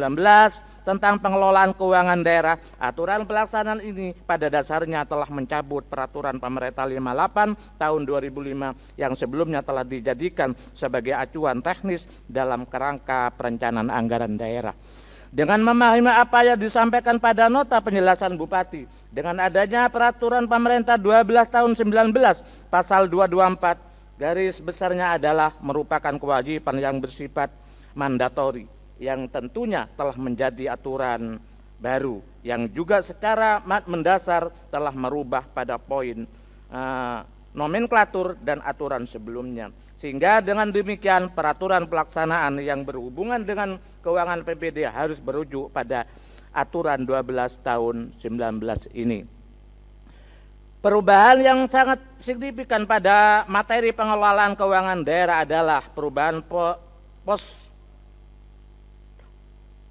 E: tentang pengelolaan keuangan daerah, aturan pelaksanaan ini pada dasarnya telah mencabut peraturan pemerintah 58 tahun 2005 yang sebelumnya telah dijadikan sebagai acuan teknis dalam kerangka perencanaan anggaran daerah. Dengan memahami apa yang disampaikan pada nota penjelasan Bupati, dengan adanya peraturan pemerintah 12 tahun 19 pasal 224, garis besarnya adalah merupakan kewajiban yang bersifat mandatori yang tentunya telah menjadi aturan baru yang juga secara mendasar telah merubah pada poin nomenklatur dan aturan sebelumnya. Sehingga dengan demikian peraturan pelaksanaan yang berhubungan dengan keuangan PPD harus merujuk pada aturan 12 tahun 19 ini. Perubahan yang sangat signifikan pada materi pengelolaan keuangan daerah adalah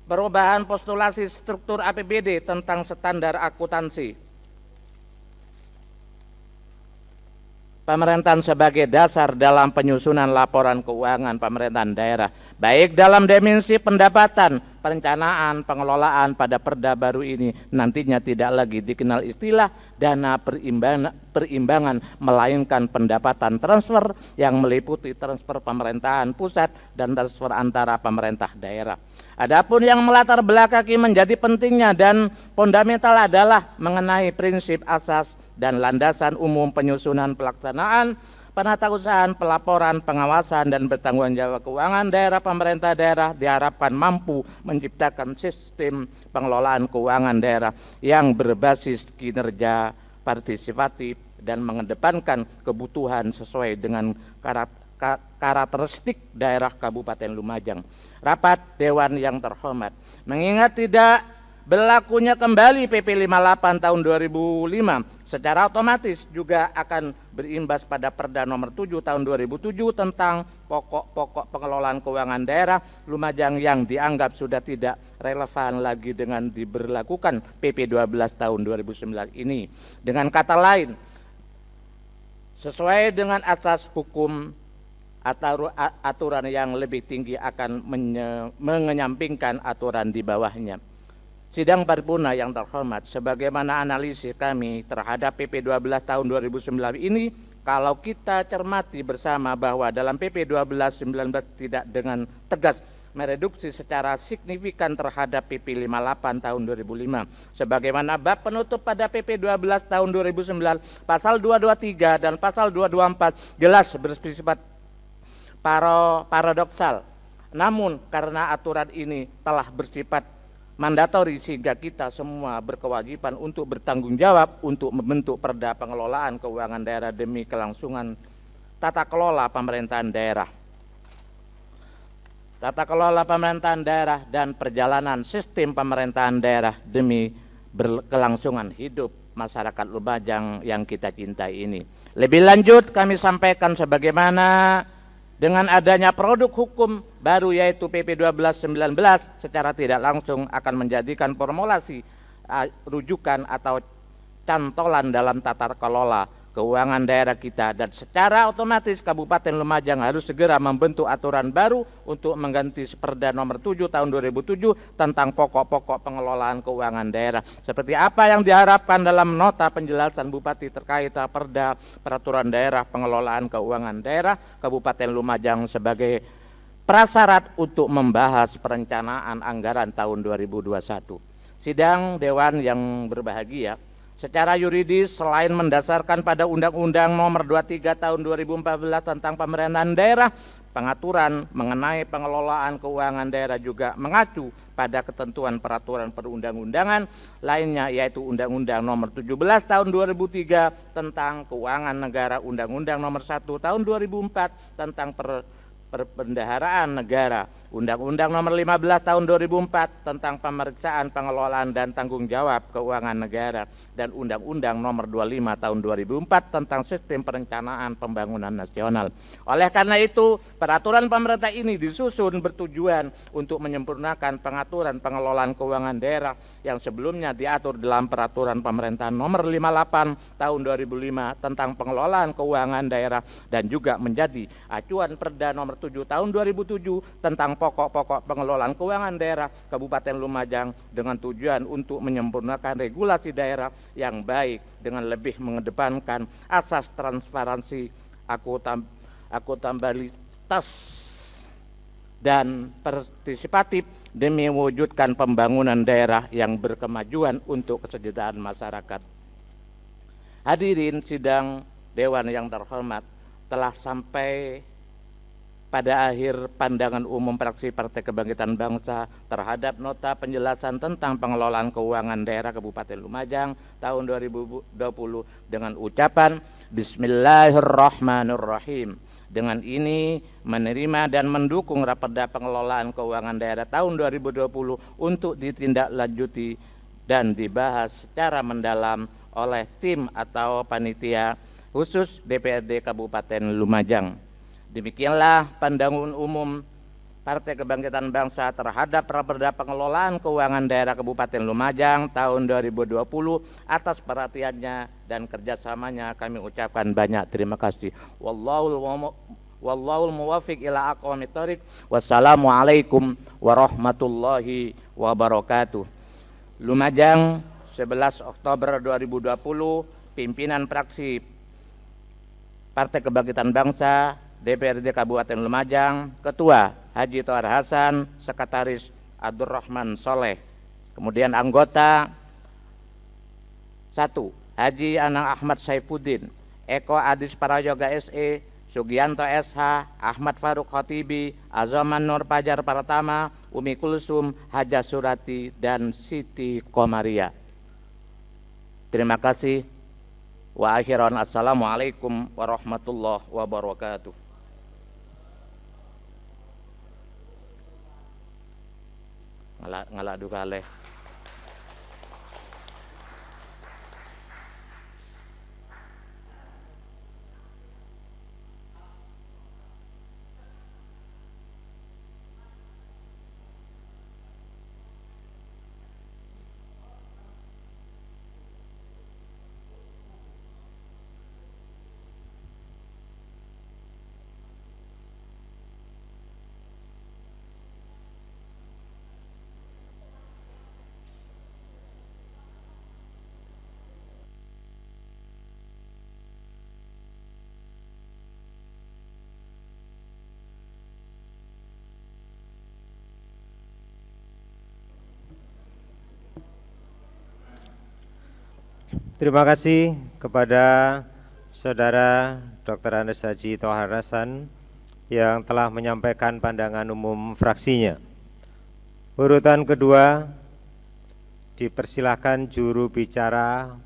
E: perubahan postulasi struktur APBD tentang standar akuntansi pemerintahan sebagai dasar dalam penyusunan laporan keuangan pemerintahan daerah, baik dalam dimensi pendapatan, perencanaan, pengelolaan. Pada perda baru ini nantinya tidak lagi dikenal istilah dana perimbangan, melainkan pendapatan transfer yang meliputi transfer pemerintahan pusat dan transfer antara pemerintah daerah. Adapun yang melatar belakangi menjadi pentingnya dan fundamental adalah mengenai prinsip asas dan landasan umum penyusunan pelaksanaan, penatausahaan, pelaporan, pengawasan, dan bertanggung jawab keuangan daerah. Pemerintah daerah diharapkan mampu menciptakan sistem pengelolaan keuangan daerah yang berbasis kinerja partisipatif dan mengedepankan kebutuhan sesuai dengan karakteristik daerah Kabupaten Lumajang. Rapat Dewan yang terhormat, mengingat tidak berlakunya kembali PP 58 tahun 2005 secara otomatis juga akan berimbas pada Perda nomor 7 tahun 2007 tentang pokok-pokok pengelolaan keuangan daerah Lumajang yang dianggap sudah tidak relevan lagi dengan diberlakukan PP 12 tahun 2009 ini. Dengan kata lain, sesuai dengan asas hukum atau aturan yang lebih tinggi akan mengenyampingkan aturan di bawahnya. Sidang paripurna yang terhormat, sebagaimana analisis kami terhadap PP 12 tahun 2009 ini, kalau kita cermati bersama bahwa dalam PP 12-19 tidak dengan tegas mereduksi secara signifikan terhadap PP 58 tahun 2005. Sebagaimana bab penutup pada PP 12 tahun 2009, pasal 223 dan pasal 224 jelas bersifat paradoksal. Namun karena aturan ini telah bersifat mandatori sehingga kita semua berkewajiban untuk bertanggung jawab untuk membentuk perda pengelolaan keuangan daerah demi kelangsungan tata kelola pemerintahan daerah. Tata kelola pemerintahan daerah dan perjalanan sistem pemerintahan daerah demi berkelangsungan hidup masyarakat Lumajang yang kita cintai ini. Lebih lanjut kami sampaikan sebagaimana dengan adanya produk hukum baru yaitu PP 12-19 secara tidak langsung akan menjadikan formulasi rujukan atau cantolan dalam tata kelola keuangan daerah kita, dan secara otomatis Kabupaten Lumajang harus segera membentuk aturan baru untuk mengganti Perda nomor 7 tahun 2007 tentang pokok-pokok pengelolaan keuangan daerah. Seperti apa yang diharapkan dalam nota penjelasan Bupati terkait Perda Peraturan Daerah Pengelolaan Keuangan Daerah Kabupaten Lumajang sebagai prasyarat untuk membahas perencanaan anggaran tahun 2021. Sidang Dewan yang berbahagia, secara yuridis selain mendasarkan pada Undang-Undang nomor 23 tahun 2014 tentang pemerintahan daerah, pengaturan mengenai pengelolaan keuangan daerah juga mengacu pada ketentuan peraturan perundang-undangan lainnya, yaitu Undang-Undang nomor 17 tahun 2003 tentang keuangan negara, Undang-Undang nomor 1 tahun 2004 tentang perbendaharaan negara, Undang-Undang nomor 15 tahun 2004 tentang pemeriksaan, pengelolaan dan tanggung jawab keuangan negara, dan Undang-Undang nomor 25 tahun 2004 tentang sistem perencanaan pembangunan nasional. Oleh karena itu, peraturan pemerintah ini disusun bertujuan untuk menyempurnakan pengaturan pengelolaan keuangan daerah yang sebelumnya diatur dalam peraturan pemerintahan nomor 58 tahun 2005 tentang pengelolaan keuangan daerah, dan juga menjadi acuan Perda nomor 7 tahun 2007 tentang pokok-pokok pengelolaan keuangan daerah Kabupaten Lumajang, dengan tujuan untuk menyempurnakan regulasi daerah yang baik dengan lebih mengedepankan asas transparansi, akuntabilitas dan partisipatif demi mewujudkan pembangunan daerah yang berkemajuan untuk kesejahteraan masyarakat. Hadirin sidang Dewan yang terhormat, telah sampai pada akhir pandangan umum fraksi Partai Kebangkitan Bangsa terhadap nota penjelasan tentang pengelolaan keuangan daerah Kabupaten Lumajang tahun 2020 dengan ucapan Bismillahirrahmanirrahim. Dengan ini menerima dan mendukung Raperda Pengelolaan Keuangan Daerah tahun 2020 untuk ditindaklanjuti dan dibahas secara mendalam oleh tim atau panitia khusus DPRD Kabupaten Lumajang. Demikianlah pandangan umum Partai Kebangkitan Bangsa terhadap Raperda Pengelolaan Keuangan Daerah Kabupaten Lumajang tahun 2020. Atas perhatiannya dan kerjasamanya kami ucapkan banyak terima kasih. Wallahul muwafiq ila aqwamit thoriq. Wassalamualaikum warahmatullahi wabarakatuh. Lumajang, 11 Oktober 2020, pimpinan fraksi Partai Kebangkitan Bangsa DPRD Kabupaten Lumajang, Ketua Haji Tohar Hasan, Sekretaris Abdurrahman Soleh. Kemudian anggota 1. Haji Anang Ahmad Saifuddin, Eko Adis Parayoga SE, Sugianto SH, Ahmad Faruk Khotibi, Azaman Nur Pajar Pratama, Umi Kulsum, Haja Surati, dan Siti Komaria. Terima kasih. Wa akhiran assalamualaikum warahmatullahi wabarakatuh. Ngalak duka leh.
B: Terima kasih kepada Saudara Dr. Andes Haji Tohar Hasan yang telah menyampaikan pandangan umum fraksinya. Urutan kedua, dipersilahkan juru bicara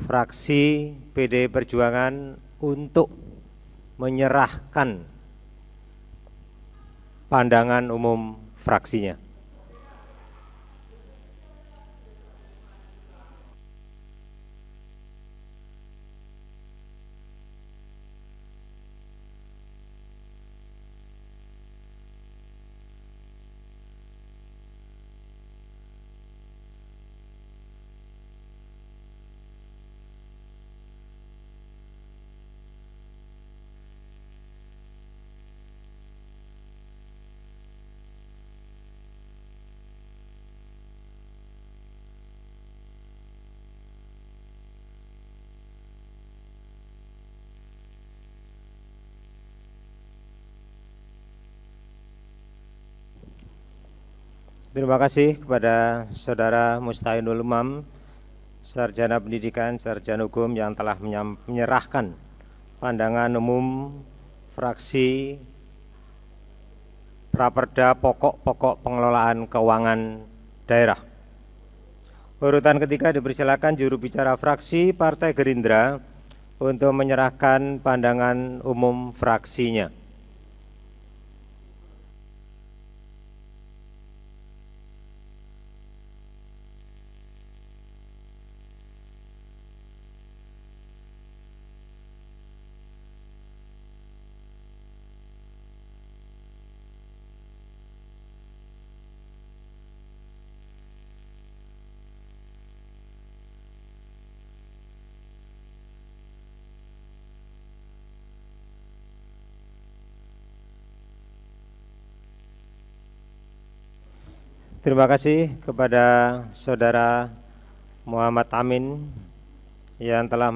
B: fraksi PDI Perjuangan untuk menyerahkan pandangan umum fraksinya. Terima kasih kepada Saudara Mustainul Umam, Sarjana Pendidikan, Sarjana Hukum yang telah menyerahkan pandangan umum fraksi Raperda Pokok-pokok Pengelolaan Keuangan Daerah. Urutan ketiga dipersilakan juru bicara fraksi Partai Gerindra untuk menyerahkan pandangan umum fraksinya. Terima kasih kepada Saudara Muhammad Amin yang telah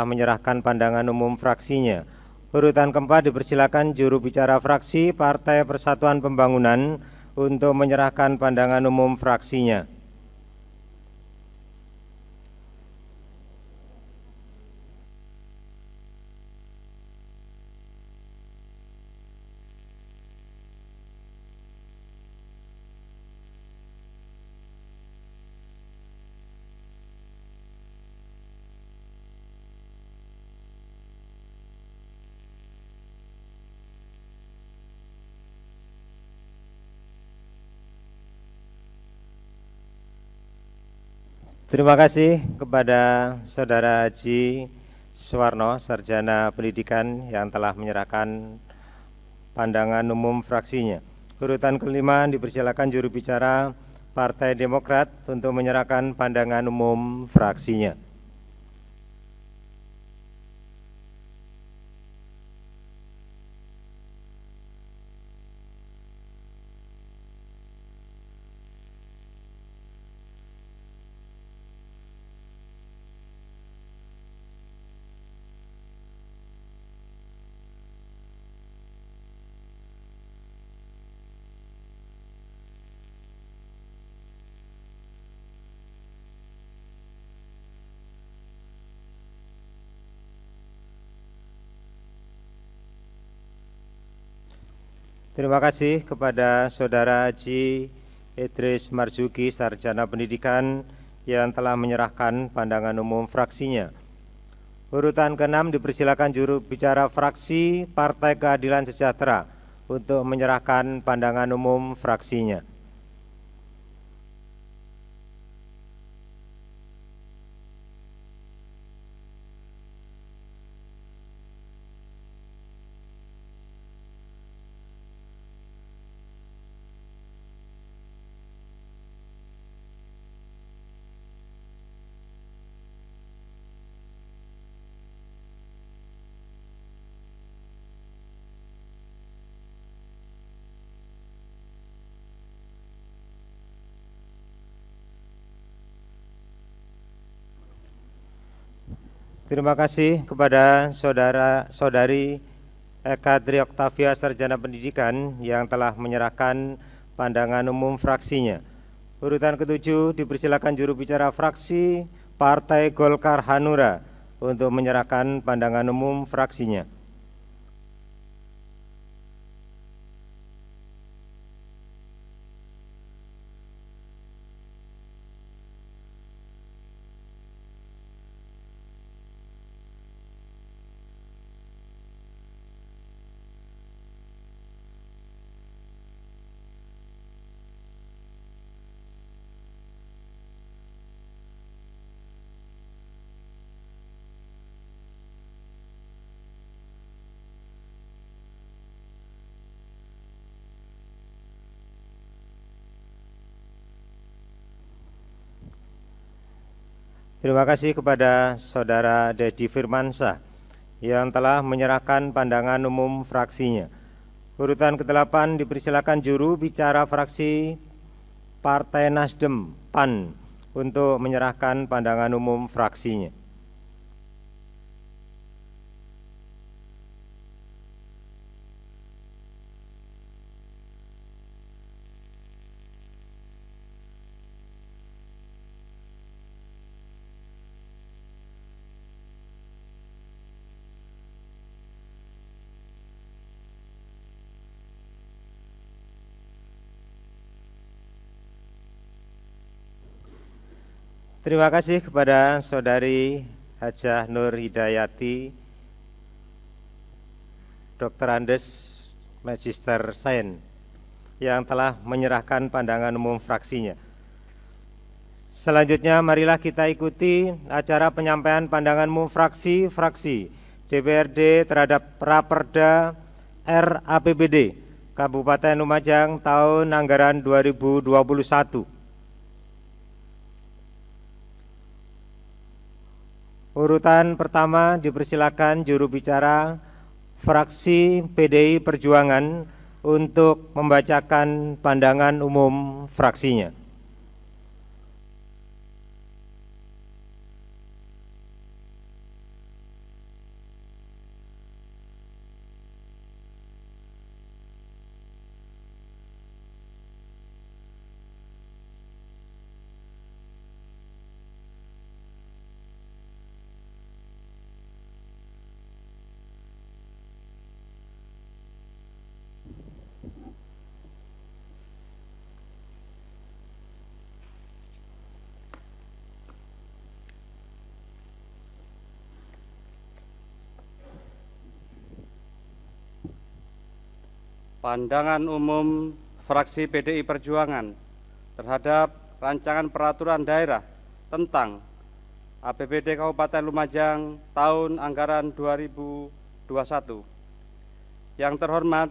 B: menyerahkan pandangan umum fraksinya. Urutan keempat dipersilakan juru bicara fraksi Partai Persatuan Pembangunan untuk menyerahkan pandangan umum fraksinya. Terima kasih kepada Saudara Haji Suwarno, Sarjana Pendidikan yang telah menyerahkan pandangan umum fraksinya. Urutan kelima dipersilakan juru bicara Partai Demokrat untuk menyerahkan pandangan umum fraksinya. Terima kasih kepada Saudara Haji Idris Marzuki, Sarjana Pendidikan yang telah menyerahkan pandangan umum fraksinya. Urutan ke-6 dipersilakan juru bicara fraksi Partai Keadilan Sejahtera untuk menyerahkan pandangan umum fraksinya. Terima kasih kepada Saudari Eka Tri Oktavia, Sarjana Pendidikan yang telah menyerahkan pandangan umum fraksinya. Urutan ke-7 dipersilakan juru bicara fraksi Partai Golkar Hanura untuk menyerahkan pandangan umum fraksinya. Terima kasih kepada Saudara Dedi Firmansyah yang telah menyerahkan pandangan umum fraksinya. Urutan ke-8 dipersilakan juru bicara fraksi Partai Nasdem PAN untuk menyerahkan pandangan umum fraksinya. Terima kasih kepada Saudari Hajah Nur Hidayati, Dr. Andes, Magister Sains, yang telah menyerahkan pandangan umum fraksinya. Selanjutnya marilah kita ikuti acara penyampaian pandangan umum fraksi-fraksi DPRD terhadap Raperda RAPBD Kabupaten Lumajang tahun anggaran 2021. Urutan pertama dipersilakan juru bicara fraksi PDI Perjuangan untuk membacakan pandangan umum fraksinya.
F: Pandangan umum fraksi PDI Perjuangan terhadap rancangan peraturan daerah tentang APBD Kabupaten Lumajang tahun anggaran 2021. Yang terhormat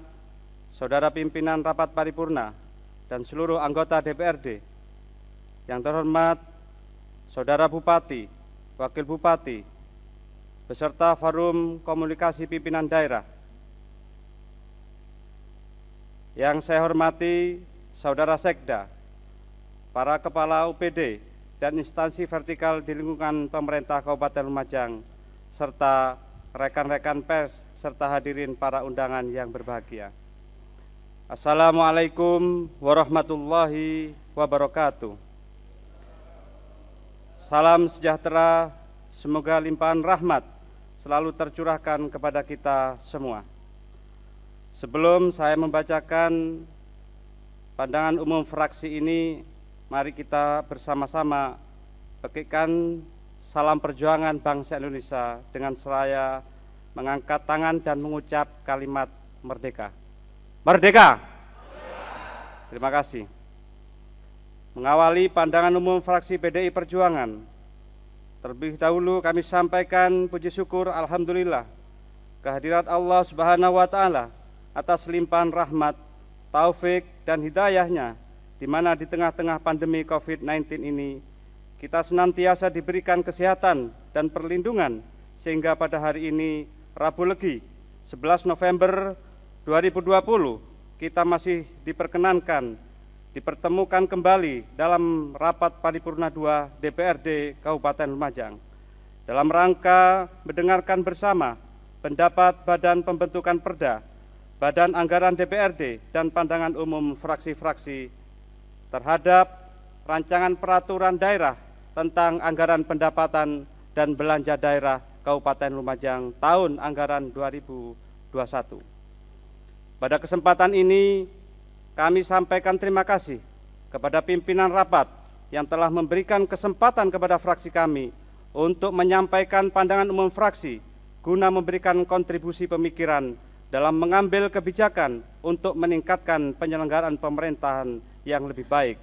F: Saudara Pimpinan Rapat Paripurna dan seluruh anggota DPRD. Yang terhormat Saudara Bupati, Wakil Bupati, beserta Forum Komunikasi Pimpinan Daerah. Yang saya hormati Saudara Sekda, para Kepala UPD dan instansi vertikal di lingkungan pemerintah Kabupaten Lumajang, serta rekan-rekan pers, serta hadirin para undangan yang berbahagia. Assalamualaikum warahmatullahi wabarakatuh. Salam sejahtera, semoga limpahan rahmat selalu tercurahkan kepada kita semua. Sebelum saya membacakan pandangan umum fraksi ini, mari kita bersama-sama petikkan salam perjuangan bangsa Indonesia dengan seraya mengangkat tangan dan mengucap kalimat merdeka. Merdeka! Terima kasih. Mengawali pandangan umum fraksi PDI Perjuangan, terlebih dahulu kami sampaikan puji syukur alhamdulillah kehadirat Allah Subhanahu wa taala atas limpahan rahmat, taufik dan hidayahnya, di mana di tengah-tengah pandemi COVID-19 ini kita senantiasa diberikan kesehatan dan perlindungan, sehingga pada hari ini Rabu Legi 11 November 2020 kita masih dipertemukan kembali dalam rapat paripurna 2 DPRD Kabupaten Lumajang dalam rangka mendengarkan bersama pendapat Badan Pembentukan Perda, Badan Anggaran DPRD, dan pandangan umum fraksi-fraksi terhadap rancangan peraturan daerah tentang anggaran pendapatan dan belanja daerah Kabupaten Lumajang tahun anggaran 2021. Pada kesempatan ini, kami sampaikan terima kasih kepada pimpinan rapat yang telah memberikan kesempatan kepada fraksi kami untuk menyampaikan pandangan umum fraksi guna memberikan kontribusi pemikiran dalam mengambil kebijakan untuk meningkatkan penyelenggaraan pemerintahan yang lebih baik,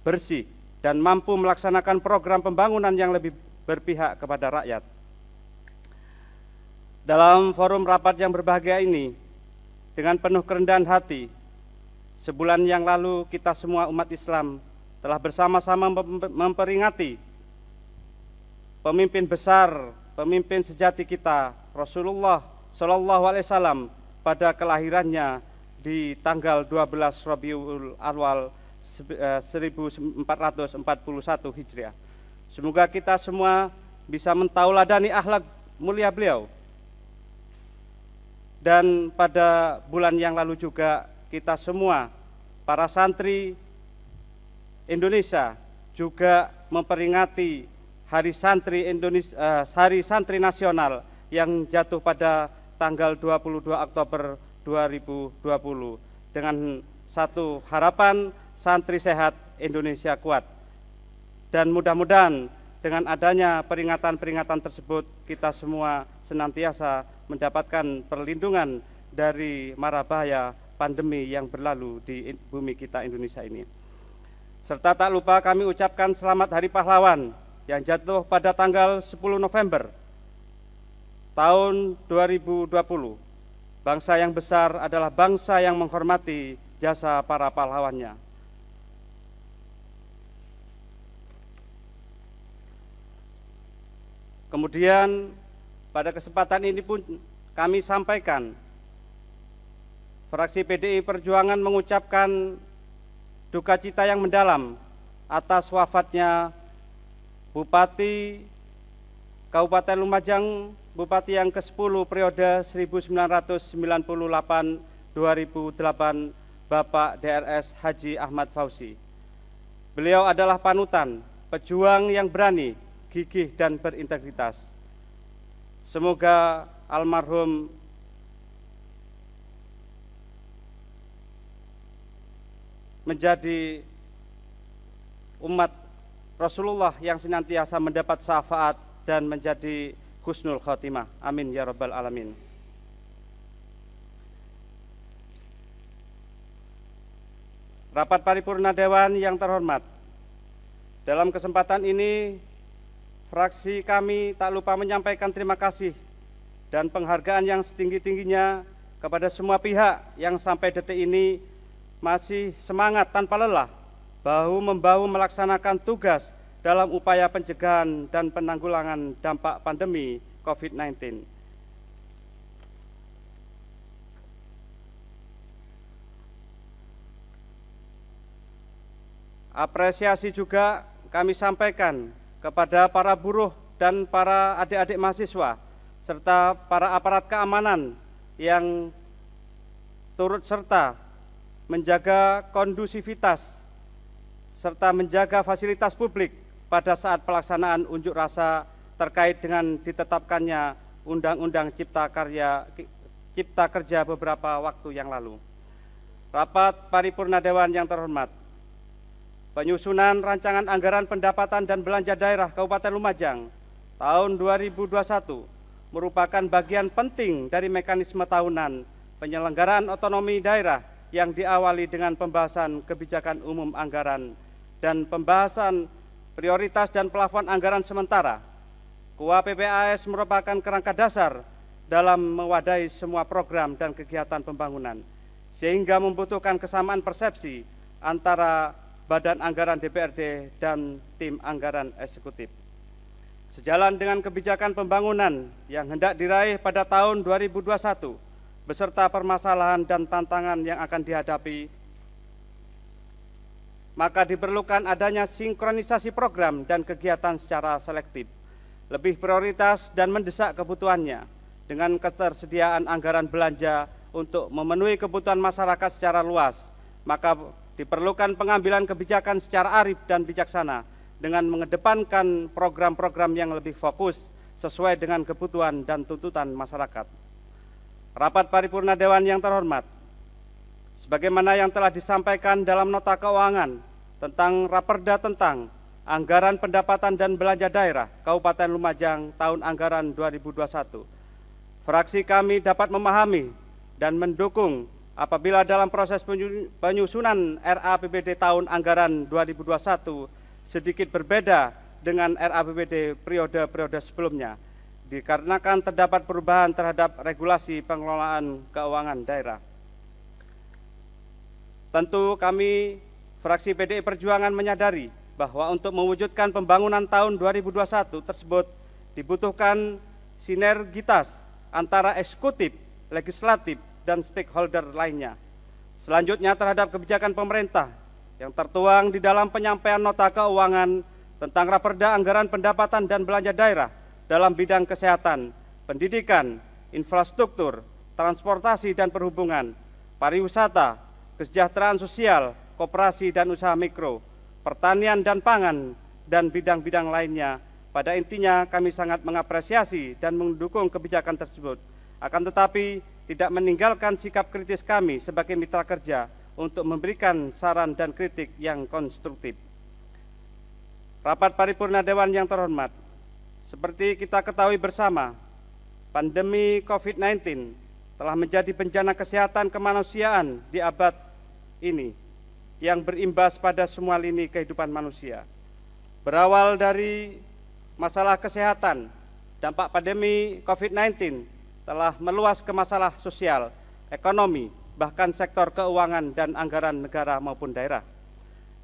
F: bersih, dan mampu melaksanakan program pembangunan yang lebih berpihak kepada rakyat. Dalam forum rapat yang berbahagia ini, dengan penuh kerendahan hati, sebulan yang lalu kita semua umat Islam telah bersama-sama memperingati pemimpin besar, pemimpin sejati kita, Rasulullah Shallallahu Alaihi Wasallam, pada kelahirannya di tanggal 12 Rabiul Awal 1441 Hijriah. Semoga kita semua bisa mentauladani akhlak mulia beliau. Dan pada bulan yang lalu juga kita semua, para santri Indonesia, juga memperingati Hari Santri Indonesia, Hari Santri Nasional yang jatuh pada tanggal 22 Oktober 2020 dengan satu harapan, santri sehat, Indonesia kuat. Dan mudah-mudahan dengan adanya peringatan-peringatan tersebut kita semua senantiasa mendapatkan perlindungan dari mara bahaya pandemi yang berlalu di bumi kita Indonesia ini. Serta tak lupa kami ucapkan selamat Hari Pahlawan yang jatuh pada tanggal 10 November tahun 2020. Bangsa yang besar adalah bangsa yang menghormati jasa para pahlawannya. Kemudian pada kesempatan ini pun kami sampaikan, fraksi PDI Perjuangan mengucapkan duka cita yang mendalam atas wafatnya Bupati Kabupaten Lumajang, Bupati yang ke-10 periode 1998-2008, Bapak DRS Haji Ahmad Fauzi. Beliau adalah panutan, pejuang yang berani, gigih dan berintegritas. Semoga almarhum menjadi umat Rasulullah yang senantiasa mendapat syafaat dan menjadi husnul khotimah. Amin ya rabbal alamin. Rapat paripurna Dewan yang terhormat, dalam kesempatan ini fraksi kami tak lupa menyampaikan terima kasih dan penghargaan yang setinggi-tingginya kepada semua pihak yang sampai detik ini masih semangat tanpa lelah bahu-membahu melaksanakan tugas dalam upaya pencegahan dan penanggulangan dampak pandemi COVID-19. Apresiasi juga kami sampaikan kepada para buruh dan para adik-adik mahasiswa, serta para aparat keamanan yang turut serta menjaga kondusivitas, serta menjaga fasilitas publik pada saat pelaksanaan unjuk rasa terkait dengan ditetapkannya Undang-Undang Cipta Kerja beberapa waktu yang lalu. Rapat Paripurna Dewan yang terhormat, penyusunan rancangan anggaran pendapatan dan belanja daerah Kabupaten Lumajang tahun 2021 merupakan bagian penting dari mekanisme tahunan penyelenggaraan otonomi daerah yang diawali dengan pembahasan kebijakan umum anggaran dan pembahasan prioritas dan plafon anggaran sementara. KUA PPAS merupakan kerangka dasar dalam mewadahi semua program dan kegiatan pembangunan, sehingga membutuhkan kesamaan persepsi antara Badan Anggaran DPRD dan tim anggaran eksekutif. Sejalan dengan kebijakan pembangunan yang hendak diraih pada tahun 2021, beserta permasalahan dan tantangan yang akan dihadapi, maka diperlukan adanya sinkronisasi program dan kegiatan secara selektif, lebih prioritas dan mendesak kebutuhannya, dengan ketersediaan anggaran belanja untuk memenuhi kebutuhan masyarakat secara luas, maka diperlukan pengambilan kebijakan secara arif dan bijaksana dengan mengedepankan program-program yang lebih fokus sesuai dengan kebutuhan dan tuntutan masyarakat. Rapat Paripurna Dewan yang terhormat, sebagaimana yang telah disampaikan dalam nota keuangan tentang Raperda tentang Anggaran Pendapatan dan Belanja Daerah Kabupaten Lumajang tahun anggaran 2021, fraksi kami dapat memahami dan mendukung apabila dalam proses penyusunan RAPBD tahun anggaran 2021 sedikit berbeda dengan RAPBD periode-periode sebelumnya, dikarenakan terdapat perubahan terhadap regulasi pengelolaan keuangan daerah. Tentu kami, fraksi PDI Perjuangan menyadari bahwa untuk mewujudkan pembangunan tahun 2021 tersebut dibutuhkan sinergitas antara eksekutif, legislatif, dan stakeholder lainnya. Selanjutnya terhadap kebijakan pemerintah yang tertuang di dalam penyampaian nota keuangan tentang Raperda Anggaran Pendapatan dan Belanja Daerah dalam bidang kesehatan, pendidikan, infrastruktur, transportasi dan perhubungan, pariwisata, kesejahteraan sosial, koperasi dan usaha mikro, pertanian dan pangan, dan bidang-bidang lainnya. Pada intinya kami sangat mengapresiasi dan mendukung kebijakan tersebut. Akan tetapi tidak meninggalkan sikap kritis kami sebagai mitra kerja untuk memberikan saran dan kritik yang konstruktif. Rapat Paripurna Dewan yang terhormat, seperti kita ketahui bersama, pandemi COVID-19 telah menjadi bencana kesehatan kemanusiaan di abad ini yang berimbas pada semua lini kehidupan manusia. Berawal dari masalah kesehatan, dampak pandemi COVID-19 telah meluas ke masalah sosial, ekonomi, bahkan sektor keuangan dan anggaran negara maupun daerah.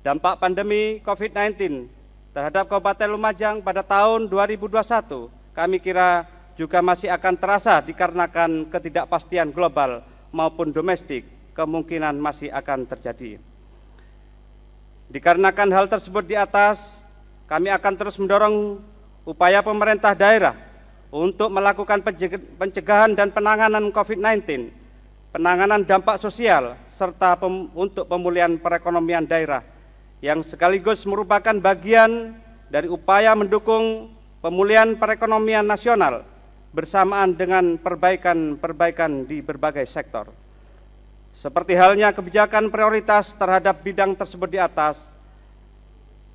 F: Dampak pandemi COVID-19 terhadap Kabupaten Lumajang pada tahun 2021 kami kira juga masih akan terasa dikarenakan ketidakpastian global maupun domestik, kemungkinan masih akan terjadi. Dikarenakan hal tersebut di atas, kami akan terus mendorong upaya pemerintah daerah untuk melakukan pencegahan dan penanganan COVID-19, penanganan dampak sosial, serta untuk pemulihan perekonomian daerah, yang sekaligus merupakan bagian dari upaya mendukung pemulihan perekonomian nasional bersamaan dengan perbaikan-perbaikan di berbagai sektor. Seperti halnya kebijakan prioritas terhadap bidang tersebut di atas,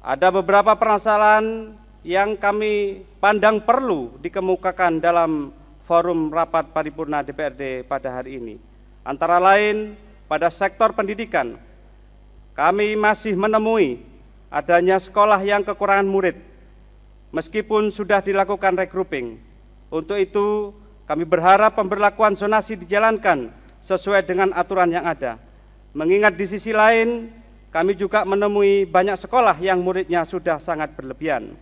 F: ada beberapa permasalahan yang kami pandang perlu dikemukakan dalam forum rapat paripurna DPRD pada hari ini. Antara lain, pada sektor pendidikan, kami masih menemui adanya sekolah yang kekurangan murid, meskipun sudah dilakukan regrouping. Untuk itu, kami berharap pemberlakuan zonasi dijalankan sesuai dengan aturan yang ada. Mengingat di sisi lain, kami juga menemui banyak sekolah yang muridnya sudah sangat berlebihan.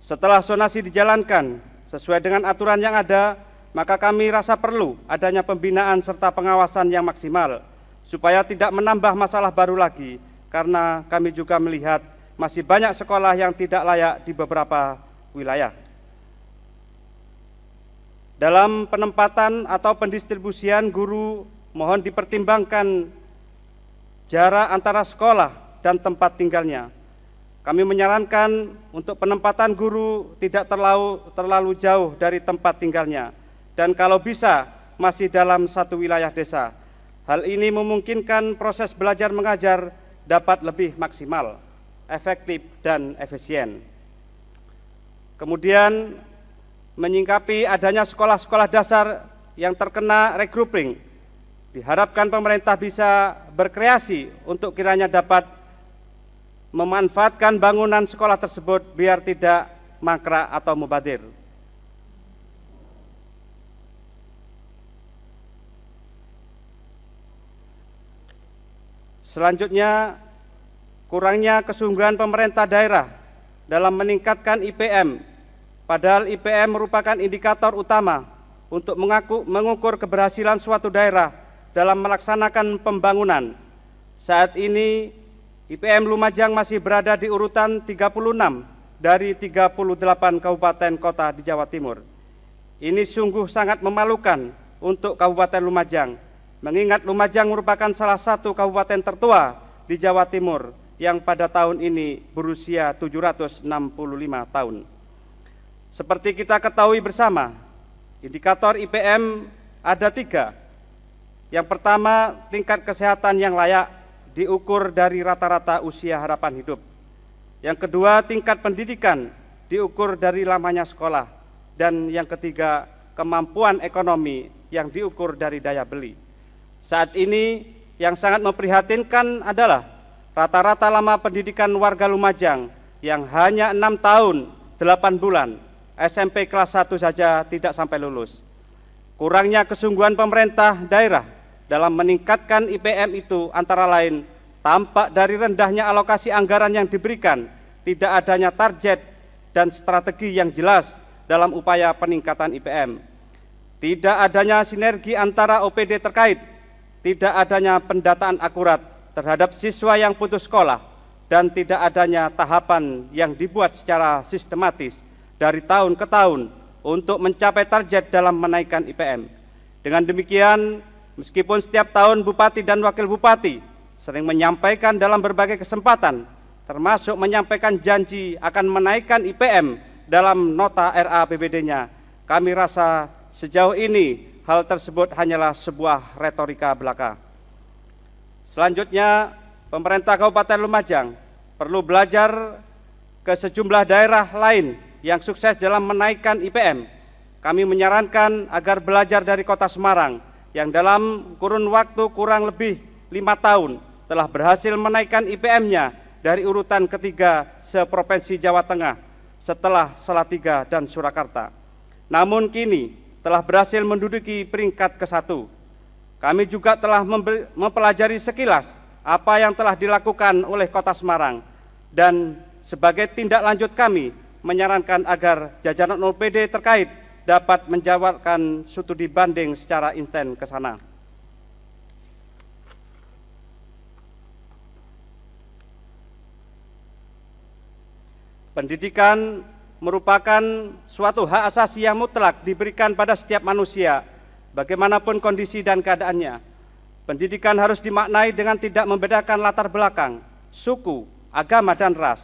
F: Setelah zonasi dijalankan sesuai dengan aturan yang ada, maka kami rasa perlu adanya pembinaan serta pengawasan yang maksimal, supaya tidak menambah masalah baru lagi, karena kami juga melihat masih banyak sekolah yang tidak layak di beberapa wilayah. Dalam penempatan atau pendistribusian guru, mohon dipertimbangkan jarak antara sekolah dan tempat tinggalnya. Kami menyarankan untuk penempatan guru tidak terlalu jauh dari tempat tinggalnya, dan kalau bisa masih dalam satu wilayah desa. Hal ini memungkinkan proses belajar mengajar dapat lebih maksimal, efektif, dan efisien. Kemudian, menyingkapi adanya sekolah-sekolah dasar yang terkena regrouping, diharapkan pemerintah bisa berkreasi untuk kiranya dapat memanfaatkan bangunan sekolah tersebut biar tidak mangkrak atau mubazir. Selanjutnya, kurangnya kesungguhan pemerintah daerah dalam meningkatkan IPM, padahal IPM merupakan indikator utama untuk mengukur keberhasilan suatu daerah dalam melaksanakan pembangunan. Saat ini, IPM Lumajang masih berada di urutan 36 dari 38 kabupaten kota di Jawa Timur. Ini sungguh sangat memalukan untuk Kabupaten Lumajang, mengingat Lumajang merupakan salah satu kabupaten tertua di Jawa Timur yang pada tahun ini berusia 765 tahun. Seperti kita ketahui bersama, indikator IPM ada 3. Yang pertama, tingkat kesehatan yang layak, diukur dari rata-rata usia harapan hidup. Yang kedua, tingkat pendidikan, diukur dari lamanya sekolah. Dan yang ketiga, kemampuan ekonomi yang diukur dari daya beli. Saat ini yang sangat memprihatinkan adalah rata-rata lama pendidikan warga Lumajang yang hanya 6 tahun 8 bulan, SMP kelas 1 saja tidak sampai lulus. Kurangnya kesungguhan pemerintah daerah dalam meningkatkan IPM itu antara lain tampak dari rendahnya alokasi anggaran yang diberikan, tidak adanya target dan strategi yang jelas dalam upaya peningkatan IPM, tidak adanya sinergi antara OPD terkait, tidak adanya pendataan akurat terhadap siswa yang putus sekolah, dan tidak adanya tahapan yang dibuat secara sistematis dari tahun ke tahun untuk mencapai target dalam menaikkan IPM. Dengan demikian, meskipun setiap tahun Bupati dan Wakil Bupati sering menyampaikan dalam berbagai kesempatan, termasuk menyampaikan janji akan menaikkan IPM dalam nota RAPBD-nya, kami rasa sejauh ini hal tersebut hanyalah sebuah retorika belaka. Selanjutnya, pemerintah Kabupaten Lumajang perlu belajar ke sejumlah daerah lain yang sukses dalam menaikkan IPM. Kami menyarankan agar belajar dari Kota Semarang yang dalam kurun waktu kurang lebih 5 tahun telah berhasil menaikkan IPM-nya dari urutan ketiga seprovinsi Jawa Tengah setelah Salatiga dan Surakarta. Namun kini telah berhasil menduduki peringkat ke-1. Kami juga telah mempelajari sekilas apa yang telah dilakukan oleh Kota Semarang, dan sebagai tindak lanjut kami menyarankan agar jajaran OPD terkait dapat menjawabkan studi banding secara intens ke sana. Pendidikan merupakan suatu hak asasi yang mutlak diberikan pada setiap manusia, bagaimanapun kondisi dan keadaannya. Pendidikan harus dimaknai dengan tidak membedakan latar belakang, suku, agama, dan ras.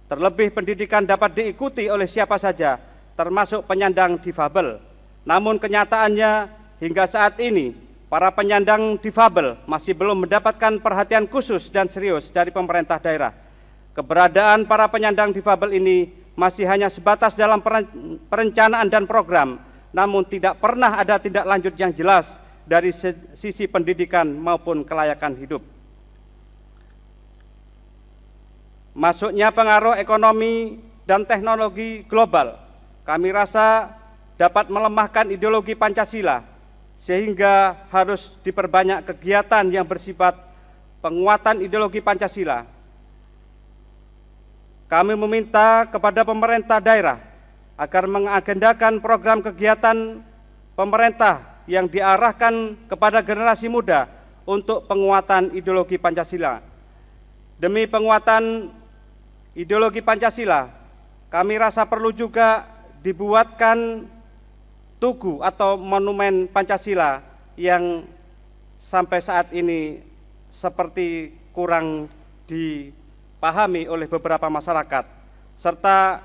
F: Terlebih pendidikan dapat diikuti oleh siapa saja, termasuk penyandang difabel. Namun kenyataannya hingga saat ini para penyandang difabel masih belum mendapatkan perhatian khusus dan serius dari pemerintah daerah. Keberadaan para penyandang difabel ini masih hanya sebatas dalam perencanaan dan program, namun tidak pernah ada tindak lanjut yang jelas dari sisi pendidikan maupun kelayakan hidup. masuknya pengaruh ekonomi dan teknologi global, kami rasa dapat melemahkan ideologi Pancasila, sehingga harus diperbanyak kegiatan yang bersifat penguatan ideologi Pancasila. Kami meminta kepada pemerintah daerah agar mengagendakan program kegiatan pemerintah yang diarahkan kepada generasi muda untuk penguatan ideologi Pancasila. Demi penguatan ideologi Pancasila, kami rasa perlu juga dibuatkan tugu atau monumen Pancasila yang sampai saat ini seperti kurang dipahami oleh beberapa masyarakat, serta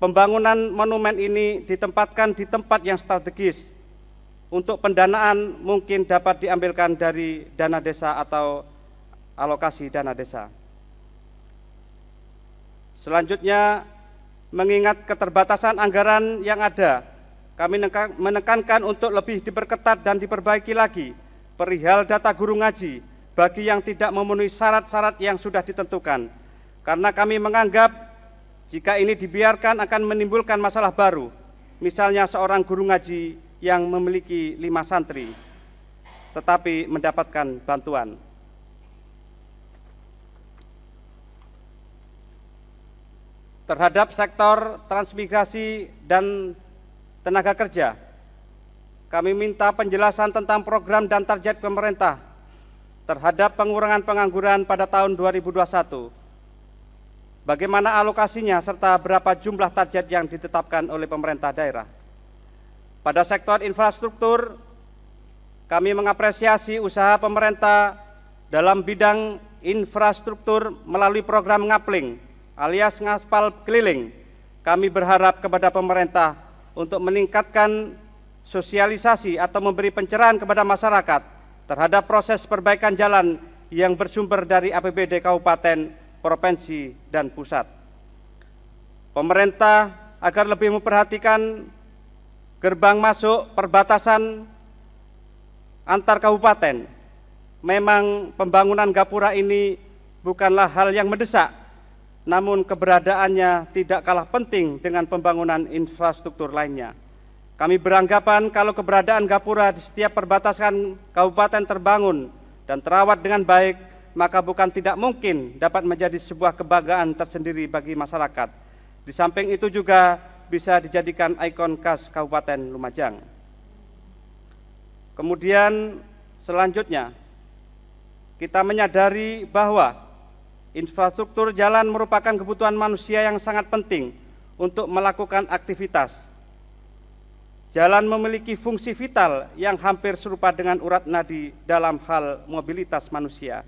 F: pembangunan monumen ini ditempatkan di tempat yang strategis. Untuk pendanaan mungkin dapat diambilkan dari dana desa atau alokasi dana desa. Selanjutnya, mengingat keterbatasan anggaran yang ada, kami menekankan untuk lebih diperketat dan diperbaiki lagi perihal data guru ngaji bagi yang tidak memenuhi syarat-syarat yang sudah ditentukan. Karena kami menganggap jika ini dibiarkan akan menimbulkan masalah baru, misalnya seorang guru ngaji yang memiliki 5 santri, tetapi mendapatkan bantuan. Terhadap sektor transmigrasi dan tenaga kerja, kami minta penjelasan tentang program dan target pemerintah terhadap pengurangan pengangguran pada tahun 2021. Bagaimana alokasinya serta berapa jumlah target yang ditetapkan oleh pemerintah daerah. Pada sektor infrastruktur, kami mengapresiasi usaha pemerintah dalam bidang infrastruktur melalui program ngapling alias ngaspal keliling. Kami berharap kepada pemerintah untuk meningkatkan sosialisasi atau memberi pencerahan kepada masyarakat terhadap proses perbaikan jalan yang bersumber dari APBD kabupaten, provinsi, dan pusat. Pemerintah agar lebih memperhatikan gerbang masuk perbatasan antar kabupaten. Memang pembangunan gapura ini bukanlah hal yang mendesak, namun keberadaannya tidak kalah penting dengan pembangunan infrastruktur lainnya. Kami beranggapan kalau keberadaan gapura di setiap perbatasan kabupaten terbangun dan terawat dengan baik, maka bukan tidak mungkin dapat menjadi sebuah kebanggaan tersendiri bagi masyarakat. Di samping itu juga bisa dijadikan ikon khas Kabupaten Lumajang. Kemudian selanjutnya, kita menyadari bahwa infrastruktur jalan merupakan kebutuhan manusia yang sangat penting untuk melakukan aktivitas. Jalan memiliki fungsi vital yang hampir serupa dengan urat nadi dalam hal mobilitas manusia.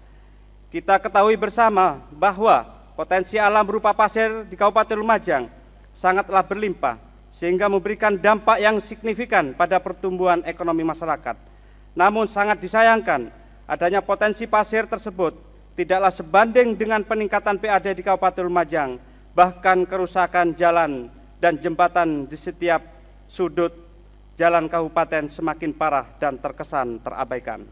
F: Kita ketahui bersama bahwa potensi alam berupa pasir di Kabupaten Lumajang sangatlah berlimpah, sehingga memberikan dampak yang signifikan pada pertumbuhan ekonomi masyarakat. Namun sangat disayangkan, adanya potensi pasir tersebut tidaklah sebanding dengan peningkatan PAD di Kabupaten Lumajang, bahkan kerusakan jalan dan jembatan di setiap sudut jalan kabupaten semakin parah dan terkesan terabaikan.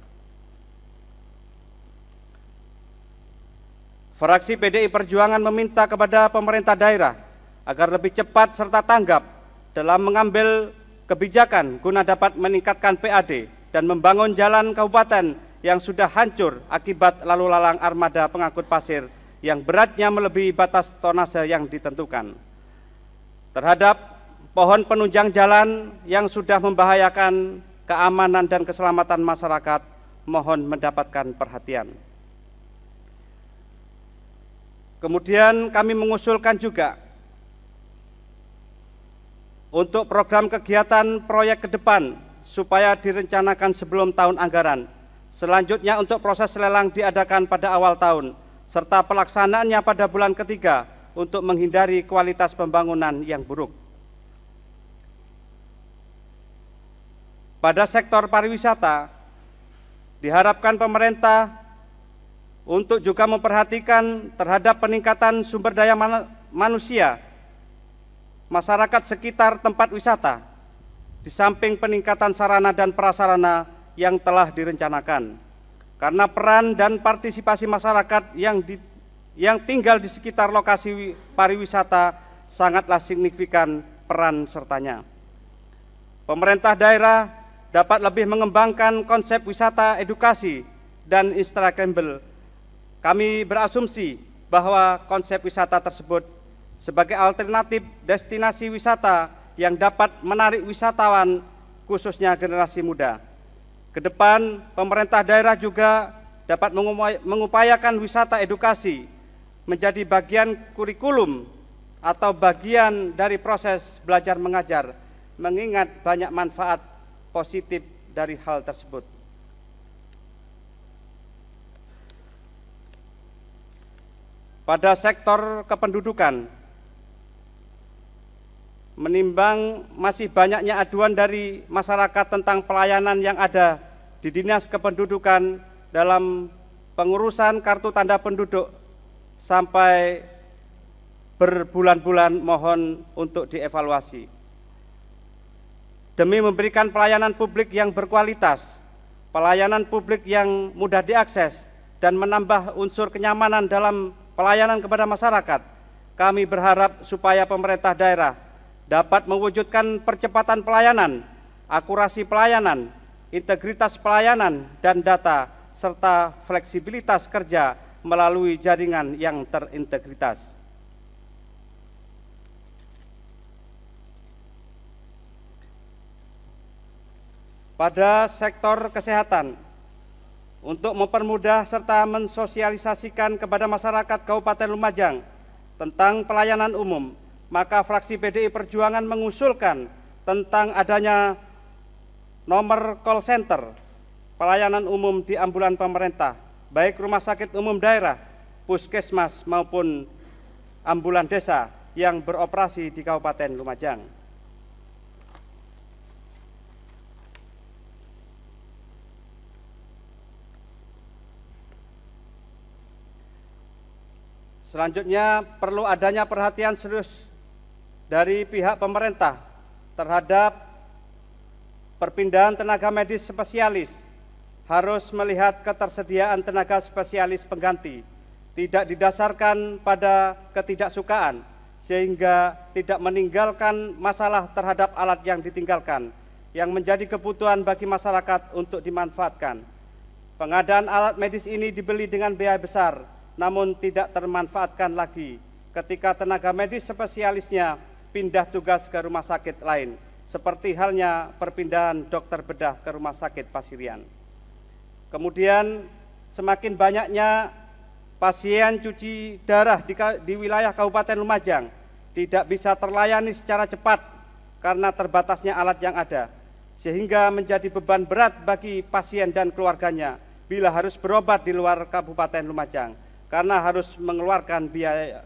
F: Fraksi PDI Perjuangan meminta kepada pemerintah daerah agar lebih cepat serta tanggap dalam mengambil kebijakan guna dapat meningkatkan PAD dan membangun jalan kabupaten yang sudah hancur akibat lalu lalang armada pengangkut pasir yang beratnya melebihi batas tonase yang ditentukan. Terhadap pohon penunjang jalan yang sudah membahayakan keamanan dan keselamatan masyarakat, mohon mendapatkan perhatian. Kemudian kami mengusulkan juga untuk program kegiatan proyek ke depan supaya direncanakan sebelum tahun anggaran. Selanjutnya untuk proses lelang diadakan pada awal tahun, serta pelaksanaannya pada bulan ketiga untuk menghindari kualitas pembangunan yang buruk. Pada sektor pariwisata, diharapkan pemerintah untuk juga memperhatikan terhadap peningkatan sumber daya manusia masyarakat sekitar tempat wisata, di samping peningkatan sarana dan prasarana yang telah direncanakan. Karena peran dan partisipasi masyarakat yang yang tinggal di sekitar lokasi pariwisata sangatlah signifikan peran sertanya. Pemerintah daerah dapat lebih mengembangkan konsep wisata edukasi dan instagramable. Kami berasumsi bahwa konsep wisata tersebut sebagai alternatif destinasi wisata yang dapat menarik wisatawan khususnya generasi muda. Ke depan, pemerintah daerah juga dapat mengupayakan wisata edukasi menjadi bagian kurikulum atau bagian dari proses belajar mengajar, mengingat banyak manfaat positif dari hal tersebut. Pada sektor kependudukan, menimbang masih banyaknya aduan dari masyarakat tentang pelayanan yang ada di Dinas Kependudukan dalam pengurusan kartu tanda penduduk sampai berbulan-bulan, mohon untuk dievaluasi. Demi memberikan pelayanan publik yang berkualitas, pelayanan publik yang mudah diakses, dan menambah unsur kenyamanan dalam pelayanan kepada masyarakat, kami berharap supaya pemerintah daerah dapat mewujudkan percepatan pelayanan, akurasi pelayanan, integritas pelayanan dan data, serta fleksibilitas kerja melalui jaringan yang terintegritas. Pada sektor kesehatan, untuk mempermudah serta mensosialisasikan kepada masyarakat Kabupaten Lumajang tentang pelayanan umum, maka fraksi PDI Perjuangan mengusulkan tentang adanya nomor call center pelayanan umum di ambulan pemerintah, baik rumah sakit umum daerah, puskesmas maupun ambulan desa yang beroperasi di Kabupaten Lumajang. Selanjutnya, perlu adanya perhatian serius dari pihak pemerintah terhadap perpindahan tenaga medis spesialis. Harus melihat ketersediaan tenaga spesialis pengganti, tidak didasarkan pada ketidaksukaan, sehingga tidak meninggalkan masalah terhadap alat yang ditinggalkan, yang menjadi kebutuhan bagi masyarakat untuk dimanfaatkan. Pengadaan alat medis ini dibeli dengan biaya besar, namun tidak termanfaatkan lagi ketika tenaga medis spesialisnya pindah tugas ke rumah sakit lain, seperti halnya perpindahan dokter bedah ke rumah sakit Pasirian. Kemudian semakin banyaknya pasien cuci darah di wilayah Kabupaten Lumajang tidak bisa terlayani secara cepat karena terbatasnya alat yang ada, sehingga menjadi beban berat bagi pasien dan keluarganya bila harus berobat di luar Kabupaten Lumajang, karena harus mengeluarkan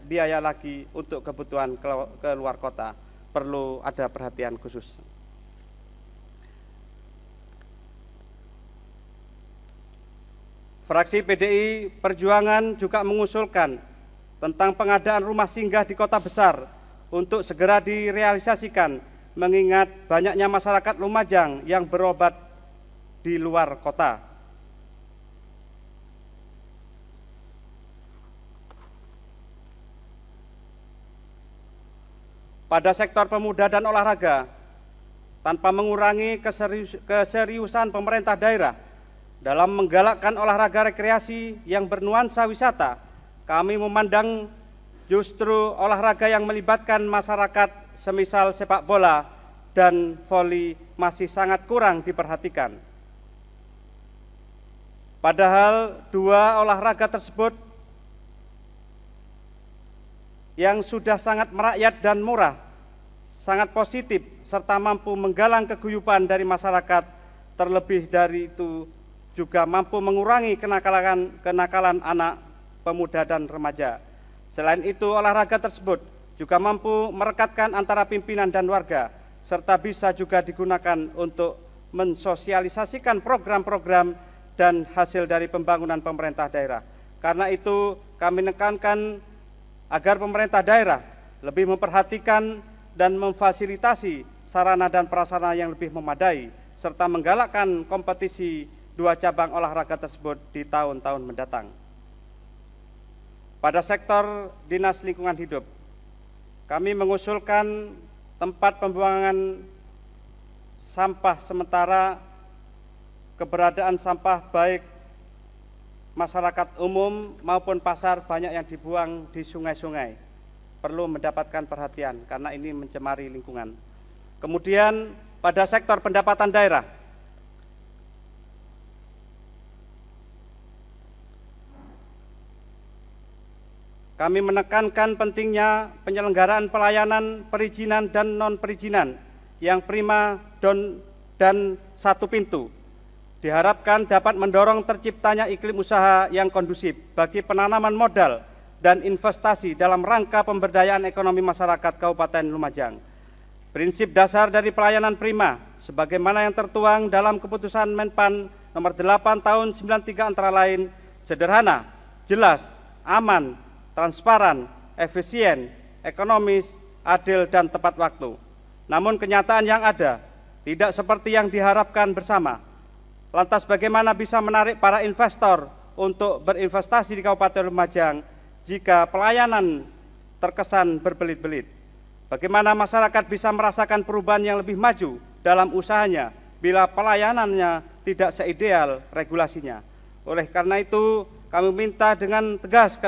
F: biaya lagi untuk kebutuhan ke luar kota. Perlu ada perhatian khusus. Fraksi PDI Perjuangan juga mengusulkan tentang pengadaan rumah singgah di kota besar untuk segera direalisasikan, mengingat banyaknya masyarakat Lumajang yang berobat di luar kota. Pada sektor pemuda dan olahraga, tanpa mengurangi keseriusan pemerintah daerah dalam menggalakkan olahraga rekreasi yang bernuansa wisata, kami memandang justru olahraga yang melibatkan masyarakat semisal sepak bola dan voli masih sangat kurang diperhatikan. Padahal dua olahraga tersebut yang sudah sangat merakyat dan murah, sangat positif, serta mampu menggalang keguyuban dari masyarakat, terlebih dari itu juga mampu mengurangi kenakalan anak, pemuda, dan remaja. Selain itu, olahraga tersebut juga mampu merekatkan antara pimpinan dan warga, serta bisa juga digunakan untuk mensosialisasikan program-program dan hasil dari pembangunan pemerintah daerah. Karena itu, kami menekankan agar pemerintah daerah lebih memperhatikan dan memfasilitasi sarana dan prasarana yang lebih memadai, serta menggalakkan kompetisi dua cabang olahraga tersebut di tahun-tahun mendatang. Pada sektor Dinas Lingkungan Hidup, kami mengusulkan tempat pembuangan sampah sementara keberadaan sampah baik masyarakat umum maupun pasar banyak yang dibuang di sungai-sungai. Perlu mendapatkan perhatian karena ini mencemari lingkungan. Kemudian pada sektor pendapatan daerah, kami menekankan pentingnya penyelenggaraan pelayanan perizinan dan non-perizinan yang prima dan satu pintu. Diharapkan dapat mendorong terciptanya iklim usaha yang kondusif bagi penanaman modal dan investasi dalam rangka pemberdayaan ekonomi masyarakat Kabupaten Lumajang. Prinsip dasar dari pelayanan prima, sebagaimana yang tertuang dalam keputusan Menpan nomor 8 tahun 93 antara lain, sederhana, jelas, aman, transparan, efisien, ekonomis, adil, dan tepat waktu. Namun kenyataan yang ada tidak seperti yang diharapkan bersama. Lantas bagaimana bisa menarik para investor untuk berinvestasi di Kabupaten Lumajang jika pelayanan terkesan berbelit-belit? Bagaimana masyarakat bisa merasakan perubahan yang lebih maju dalam usahanya bila pelayanannya tidak seideal regulasinya? Oleh karena itu, kami minta dengan tegas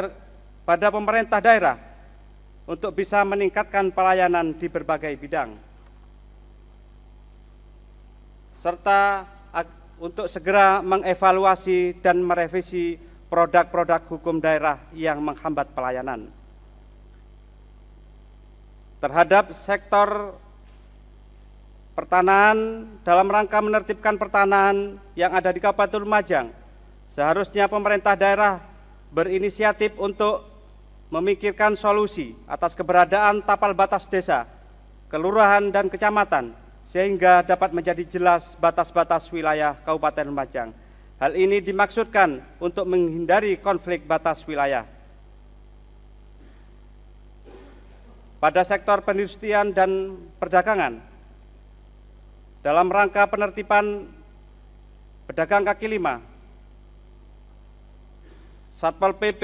F: pada pemerintah daerah untuk bisa meningkatkan pelayanan di berbagai bidang, serta untuk segera mengevaluasi dan merevisi produk-produk hukum daerah yang menghambat pelayanan. Terhadap sektor pertanahan, dalam rangka menertibkan pertanahan yang ada di Kabupaten Lumajang, seharusnya pemerintah daerah berinisiatif untuk memikirkan solusi atas keberadaan tapal batas desa, kelurahan, dan kecamatan, sehingga dapat menjadi jelas batas-batas wilayah Kabupaten Lumajang. Hal ini dimaksudkan untuk menghindari konflik batas wilayah. Pada sektor perindustrian dan perdagangan, dalam rangka penertiban pedagang kaki lima, Satpol PP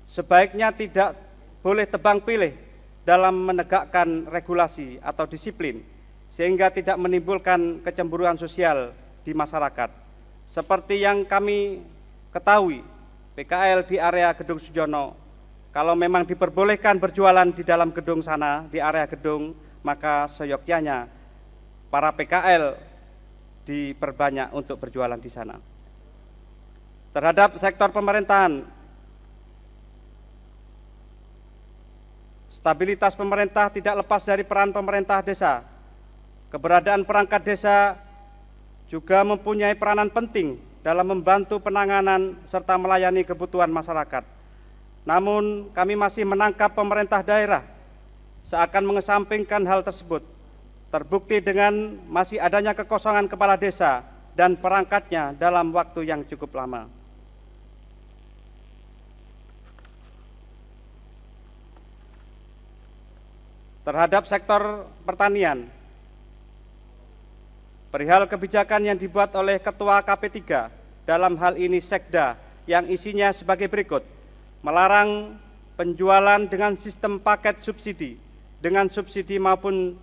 F: sebaiknya tidak boleh tebang pilih dalam menegakkan regulasi atau disiplin, sehingga tidak menimbulkan kecemburuan sosial di masyarakat. Seperti yang kami ketahui, PKL di area Gedung Sujono, kalau memang diperbolehkan berjualan di dalam gedung sana, di area gedung, maka seyogyanya para PKL diperbanyak untuk berjualan di sana. Terhadap sektor pemerintahan, stabilitas pemerintah tidak lepas dari peran pemerintah desa. Keberadaan perangkat desa juga mempunyai peranan penting dalam membantu penanganan serta melayani kebutuhan masyarakat. Namun kami masih menangkap pemerintah daerah seakan mengesampingkan hal tersebut. Terbukti dengan masih adanya kekosongan kepala desa dan perangkatnya dalam waktu yang cukup lama. Terhadap sektor pertanian, perihal kebijakan yang dibuat oleh Ketua KP3, dalam hal ini Sekda, yang isinya sebagai berikut: melarang penjualan dengan sistem paket subsidi, dengan subsidi maupun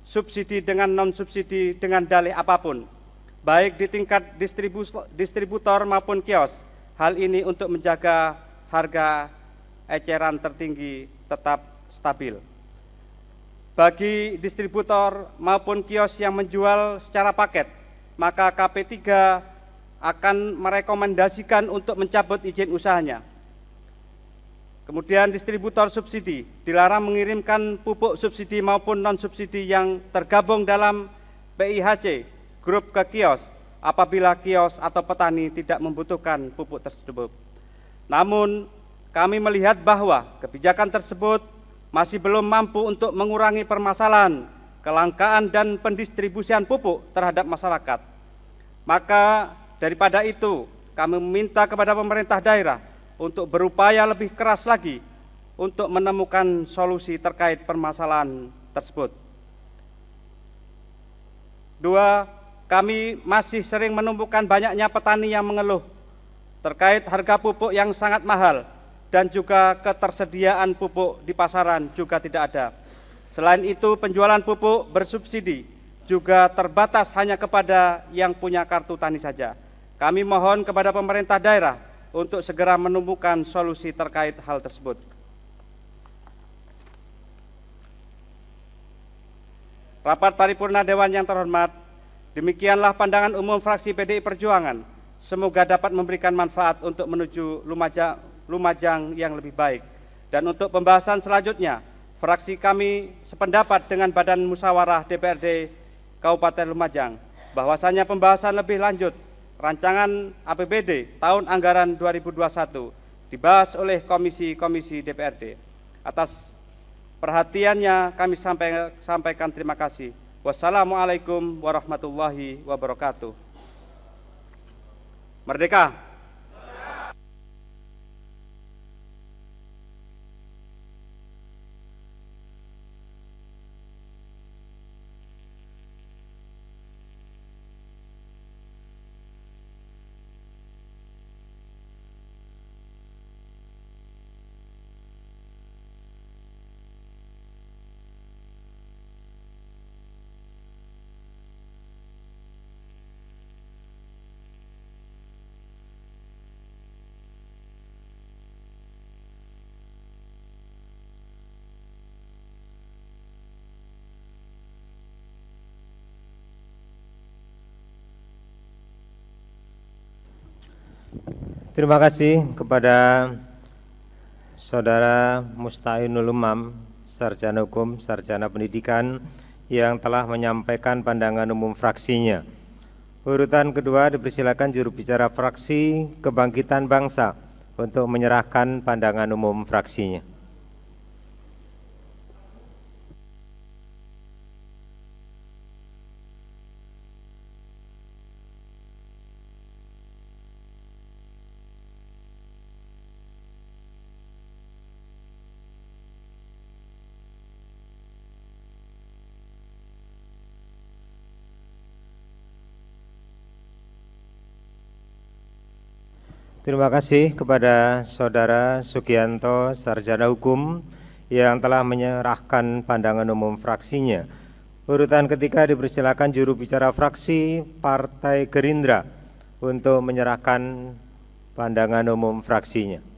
F: subsidi dengan non-subsidi dengan dalih apapun, baik di tingkat distributor maupun kios. Hal ini untuk menjaga harga eceran tertinggi tetap stabil. Bagi distributor maupun kios yang menjual secara paket, maka KP3 akan merekomendasikan untuk mencabut izin usahanya. Kemudian distributor subsidi dilarang mengirimkan pupuk subsidi maupun non-subsidi yang tergabung dalam PIHC grup ke kios apabila kios atau petani tidak membutuhkan pupuk tersebut. Namun kami melihat bahwa kebijakan tersebut masih belum mampu untuk mengurangi permasalahan kelangkaan dan pendistribusian pupuk terhadap masyarakat. Maka daripada itu, kami meminta kepada pemerintah daerah untuk berupaya lebih keras lagi untuk menemukan solusi terkait permasalahan tersebut. Dua, kami masih sering menemukan banyaknya petani yang mengeluh terkait harga pupuk yang sangat mahal dan juga ketersediaan pupuk di pasaran juga tidak ada. Selain itu, penjualan pupuk bersubsidi juga terbatas hanya kepada yang punya kartu tani saja. Kami mohon kepada pemerintah daerah untuk segera menemukan solusi terkait hal tersebut. Rapat paripurna Dewan yang terhormat, demikianlah pandangan umum fraksi PDI Perjuangan. Semoga dapat memberikan manfaat untuk menuju Lumajang yang lebih baik. Dan untuk pembahasan selanjutnya, fraksi kami sependapat dengan Badan Musyawarah DPRD Kabupaten Lumajang bahwasanya pembahasan lebih lanjut rancangan APBD tahun anggaran 2021 dibahas oleh komisi-komisi DPRD. Atas perhatiannya kami sampaikan terima kasih. Wassalamualaikum warahmatullahi wabarakatuh. Merdeka!
B: Terima kasih kepada Saudara Musta'inul Umam, Sarjana Hukum, Sarjana Pendidikan yang telah menyampaikan pandangan umum fraksinya. Urutan kedua dipersilakan juru bicara fraksi Kebangkitan Bangsa untuk menyerahkan pandangan umum fraksinya. Terima kasih kepada Saudara Sugianto, Sarjana Hukum, yang telah menyerahkan pandangan umum fraksinya. Urutan ketiga dipersilakan juru bicara fraksi Partai Gerindra untuk menyerahkan pandangan umum fraksinya.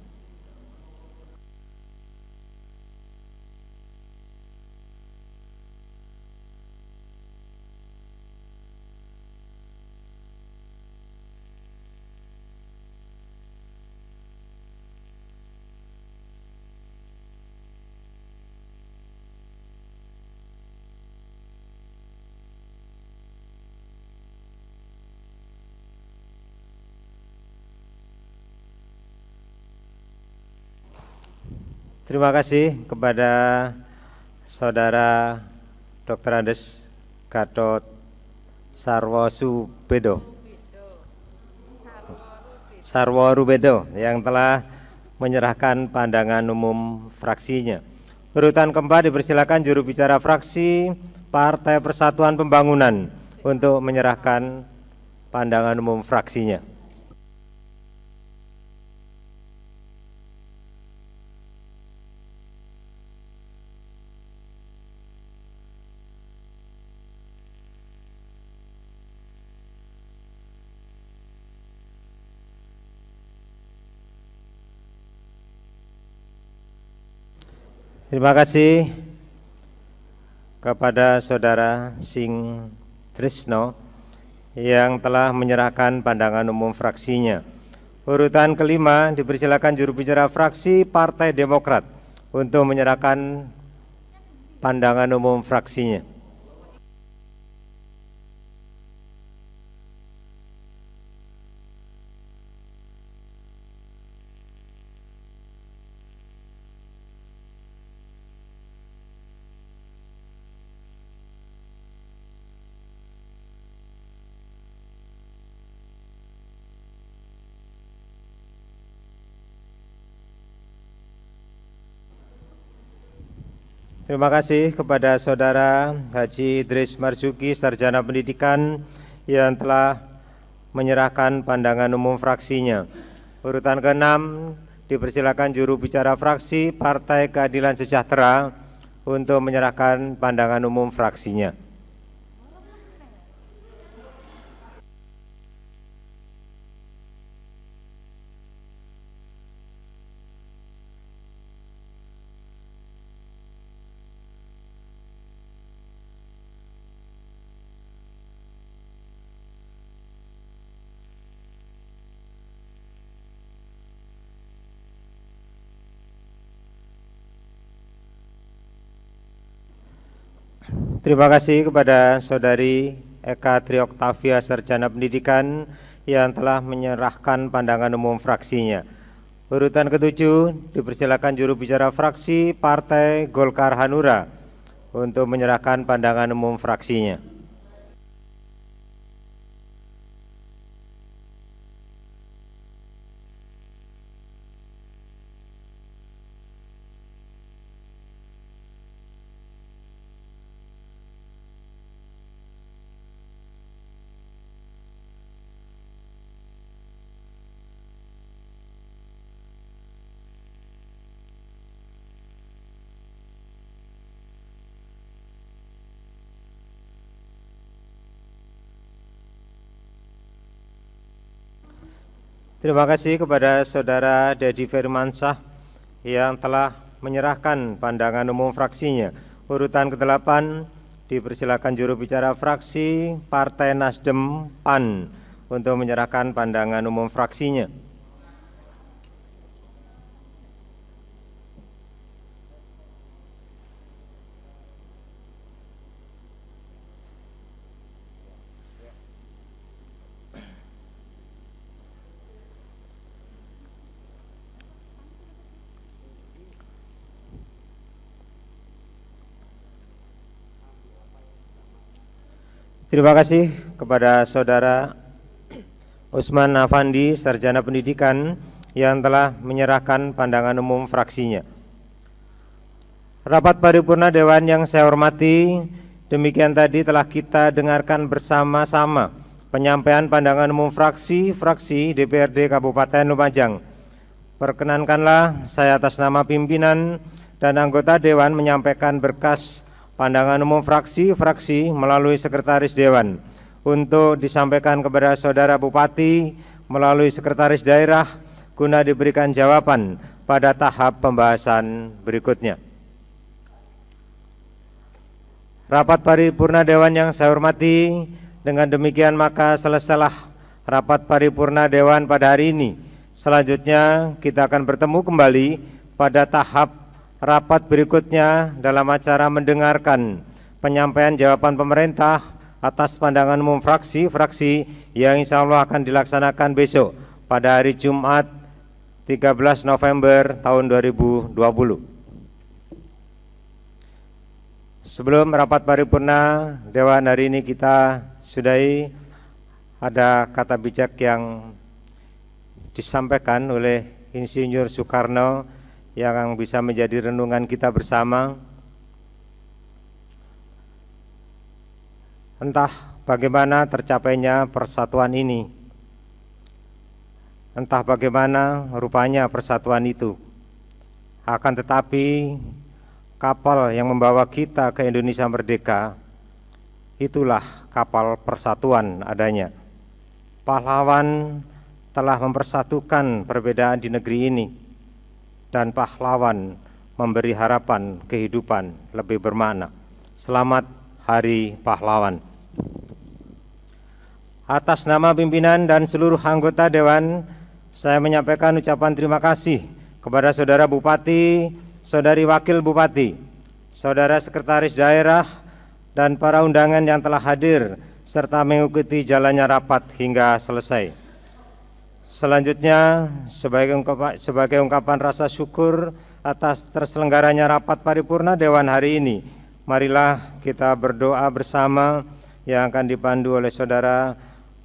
B: Terima kasih kepada Saudara Dr. Andes Gatot Sarworubedo yang telah menyerahkan pandangan umum fraksinya. Urutan keempat dipersilakan juru bicara fraksi Partai Persatuan Pembangunan untuk menyerahkan pandangan umum fraksinya. Terima kasih kepada Saudara Sing Trisno yang telah menyerahkan pandangan umum fraksinya. Urutan kelima dipersilakan juru bicara fraksi Partai Demokrat untuk menyerahkan pandangan umum fraksinya. Terima kasih kepada Saudara Haji Idris Marzuki, Sarjana Pendidikan yang telah menyerahkan pandangan umum fraksinya. Urutan ke-6 dipersilakan juru bicara fraksi Partai Keadilan Sejahtera untuk menyerahkan pandangan umum fraksinya. Terima kasih kepada Saudari Eka Trioktavia Sarjana Pendidikan yang telah menyerahkan pandangan umum fraksinya. Urutan ke-7 dipersilakan juru bicara fraksi Partai Golkar Hanura untuk menyerahkan pandangan umum fraksinya. Terima kasih kepada Saudara Dedi Firmansyah yang telah menyerahkan pandangan umum fraksinya. Urutan ke-8 dipersilakan juru bicara fraksi Partai Nasdem PAN untuk menyerahkan pandangan umum fraksinya. Terima kasih kepada Saudara Usman Afandi, Sarjana Pendidikan yang telah menyerahkan pandangan umum fraksinya. Rapat paripurna Dewan yang saya hormati, demikian tadi telah kita dengarkan bersama-sama penyampaian pandangan umum fraksi-fraksi DPRD Kabupaten Lumajang. Perkenankanlah saya atas nama pimpinan dan anggota Dewan menyampaikan berkas pandangan umum fraksi-fraksi melalui Sekretaris Dewan untuk disampaikan kepada Saudara Bupati melalui Sekretaris Daerah guna diberikan jawaban pada tahap pembahasan berikutnya. Rapat paripurna Dewan yang saya hormati, dengan demikian maka selesailah rapat paripurna Dewan pada hari ini. Selanjutnya kita akan bertemu kembali pada tahap rapat berikutnya dalam acara mendengarkan penyampaian jawaban pemerintah atas pandangan umum fraksi-fraksi yang insya Allah akan dilaksanakan besok pada hari Jumat 13 November tahun 2020. Sebelum rapat paripurna Dewan hari ini kita sudahi, ada kata bijak yang disampaikan oleh Insinyur Soekarno yang bisa menjadi renungan kita bersama. Entah bagaimana tercapainya persatuan ini, entah bagaimana rupanya persatuan itu, akan tetapi kapal yang membawa kita ke Indonesia merdeka, itulah kapal persatuan adanya. Pahlawan telah mempersatukan perbedaan di negeri ini, dan pahlawan memberi harapan kehidupan lebih bermakna. Selamat Hari Pahlawan. Atas nama pimpinan dan seluruh anggota Dewan, saya menyampaikan ucapan terima kasih kepada Saudara Bupati, Saudari Wakil Bupati, Saudara Sekretaris Daerah, dan para undangan yang telah hadir serta mengikuti jalannya rapat hingga selesai. Selanjutnya, sebagai ungkapan rasa syukur atas terselenggaranya rapat paripurna Dewan hari ini, marilah kita berdoa bersama yang akan dipandu oleh Saudara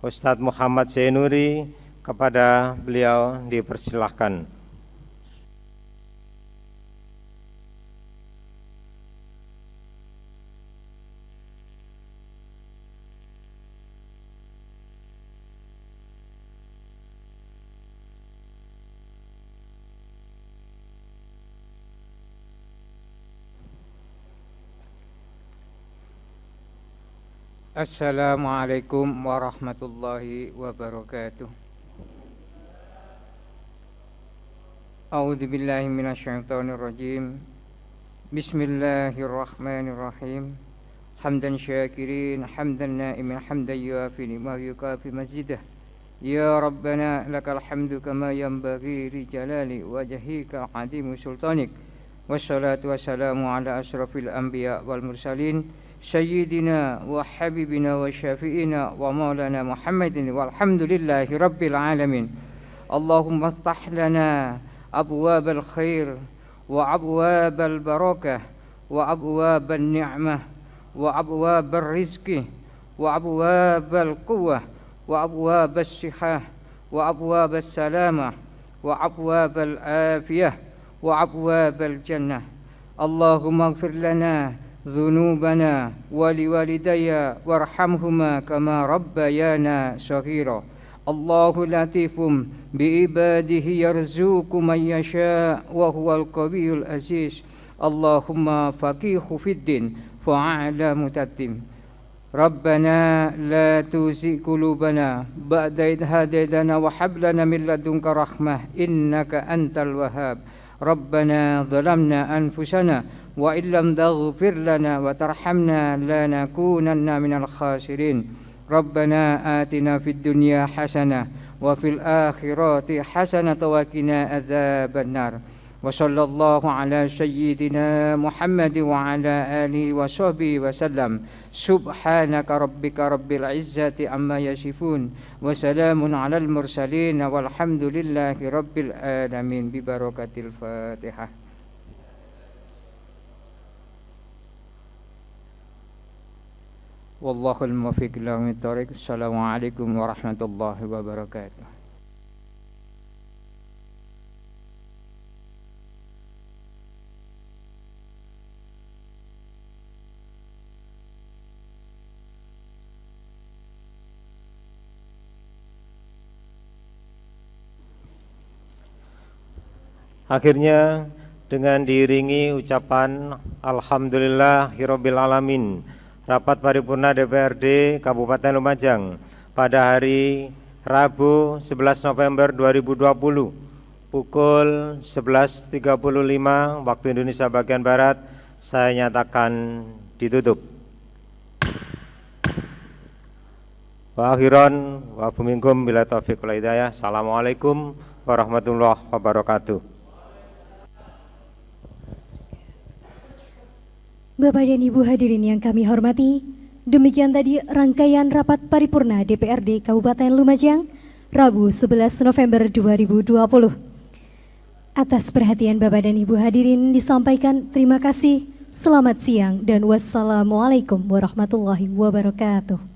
B: Ustadz Muhammad Zainuri. Kepada beliau dipersilahkan.
G: Assalamualaikum warahmatullahi wabarakatuh. A'udzu billahi minasyaitonir rajim. Bismillahirrahmanirrahim. Hamdan syakirin, hamdan na'imin, hamdan yuafi ma yukafi mazidah. Ya Rabbana lakal hamdu kama yanbaghi li jalali wajhika al-'azim sultanik. Wassalatu wassalamu ala asyrafil anbiya wal mursalin Sayyidina wa habibina wa syafi'ina wa maulana Muhammadin walhamdulillahi rabbil alamin. Allahumma ftah lana abwabal khair wa abwabal barakah wa abwabal ni'mah wa abwabal rizki wa abwabal quwwah wa abwabal sihah wa abwabal salamah wa abwabal afiyah wa abwabal jannah. Allahumma ighfir lana ذنوبنا ولوالدي وارحمهما كما ربيانا صغيرا. الله لطيف بعباده يرزق من يشاء وهو القوي العزيز. اللهم فقيه في الدين فأعلم تتم. ربنا لا تزغ قلوبنا بعد إذ هديتنا وهب لنا من لدنك رحمة إنك أنت الوهاب. ربنا ظلمنا أنفسنا وإن لم تغفر لنا وترحمنا لنكونن من الخاسرين. ربنا آتنا في الدنيا حسنة وفي الآخرة حسنة وقنا عذاب النار. وصلى الله على سيدنا محمد وعلى آله وصحبه وسلم. سبحانك ربك رب العزة عما يصفون وسلام على المرسلين والحمد لله رب العالمين ببركة الفاتحة. Wallahul muwaffiq ila aqwamit thoriq. Assalamualaikum warahmatullahi wabarakatuh.
B: Akhirnya dengan diiringi ucapan Alhamdulillahirabbil alamin, rapat paripurna DPRD Kabupaten Lumajang pada hari Rabu 11 November 2020 pukul 11.35 waktu Indonesia bagian Barat saya nyatakan ditutup. Wa akhiran wa biminkum bila taufiq wal hidayah. Assalamualaikum warahmatullahi wabarakatuh.
A: Bapak dan Ibu hadirin yang kami hormati, demikian tadi rangkaian rapat paripurna DPRD Kabupaten Lumajang, Rabu 11 November 2020. Atas perhatian Bapak dan Ibu hadirin disampaikan terima kasih, selamat siang, dan wassalamualaikum warahmatullahi wabarakatuh.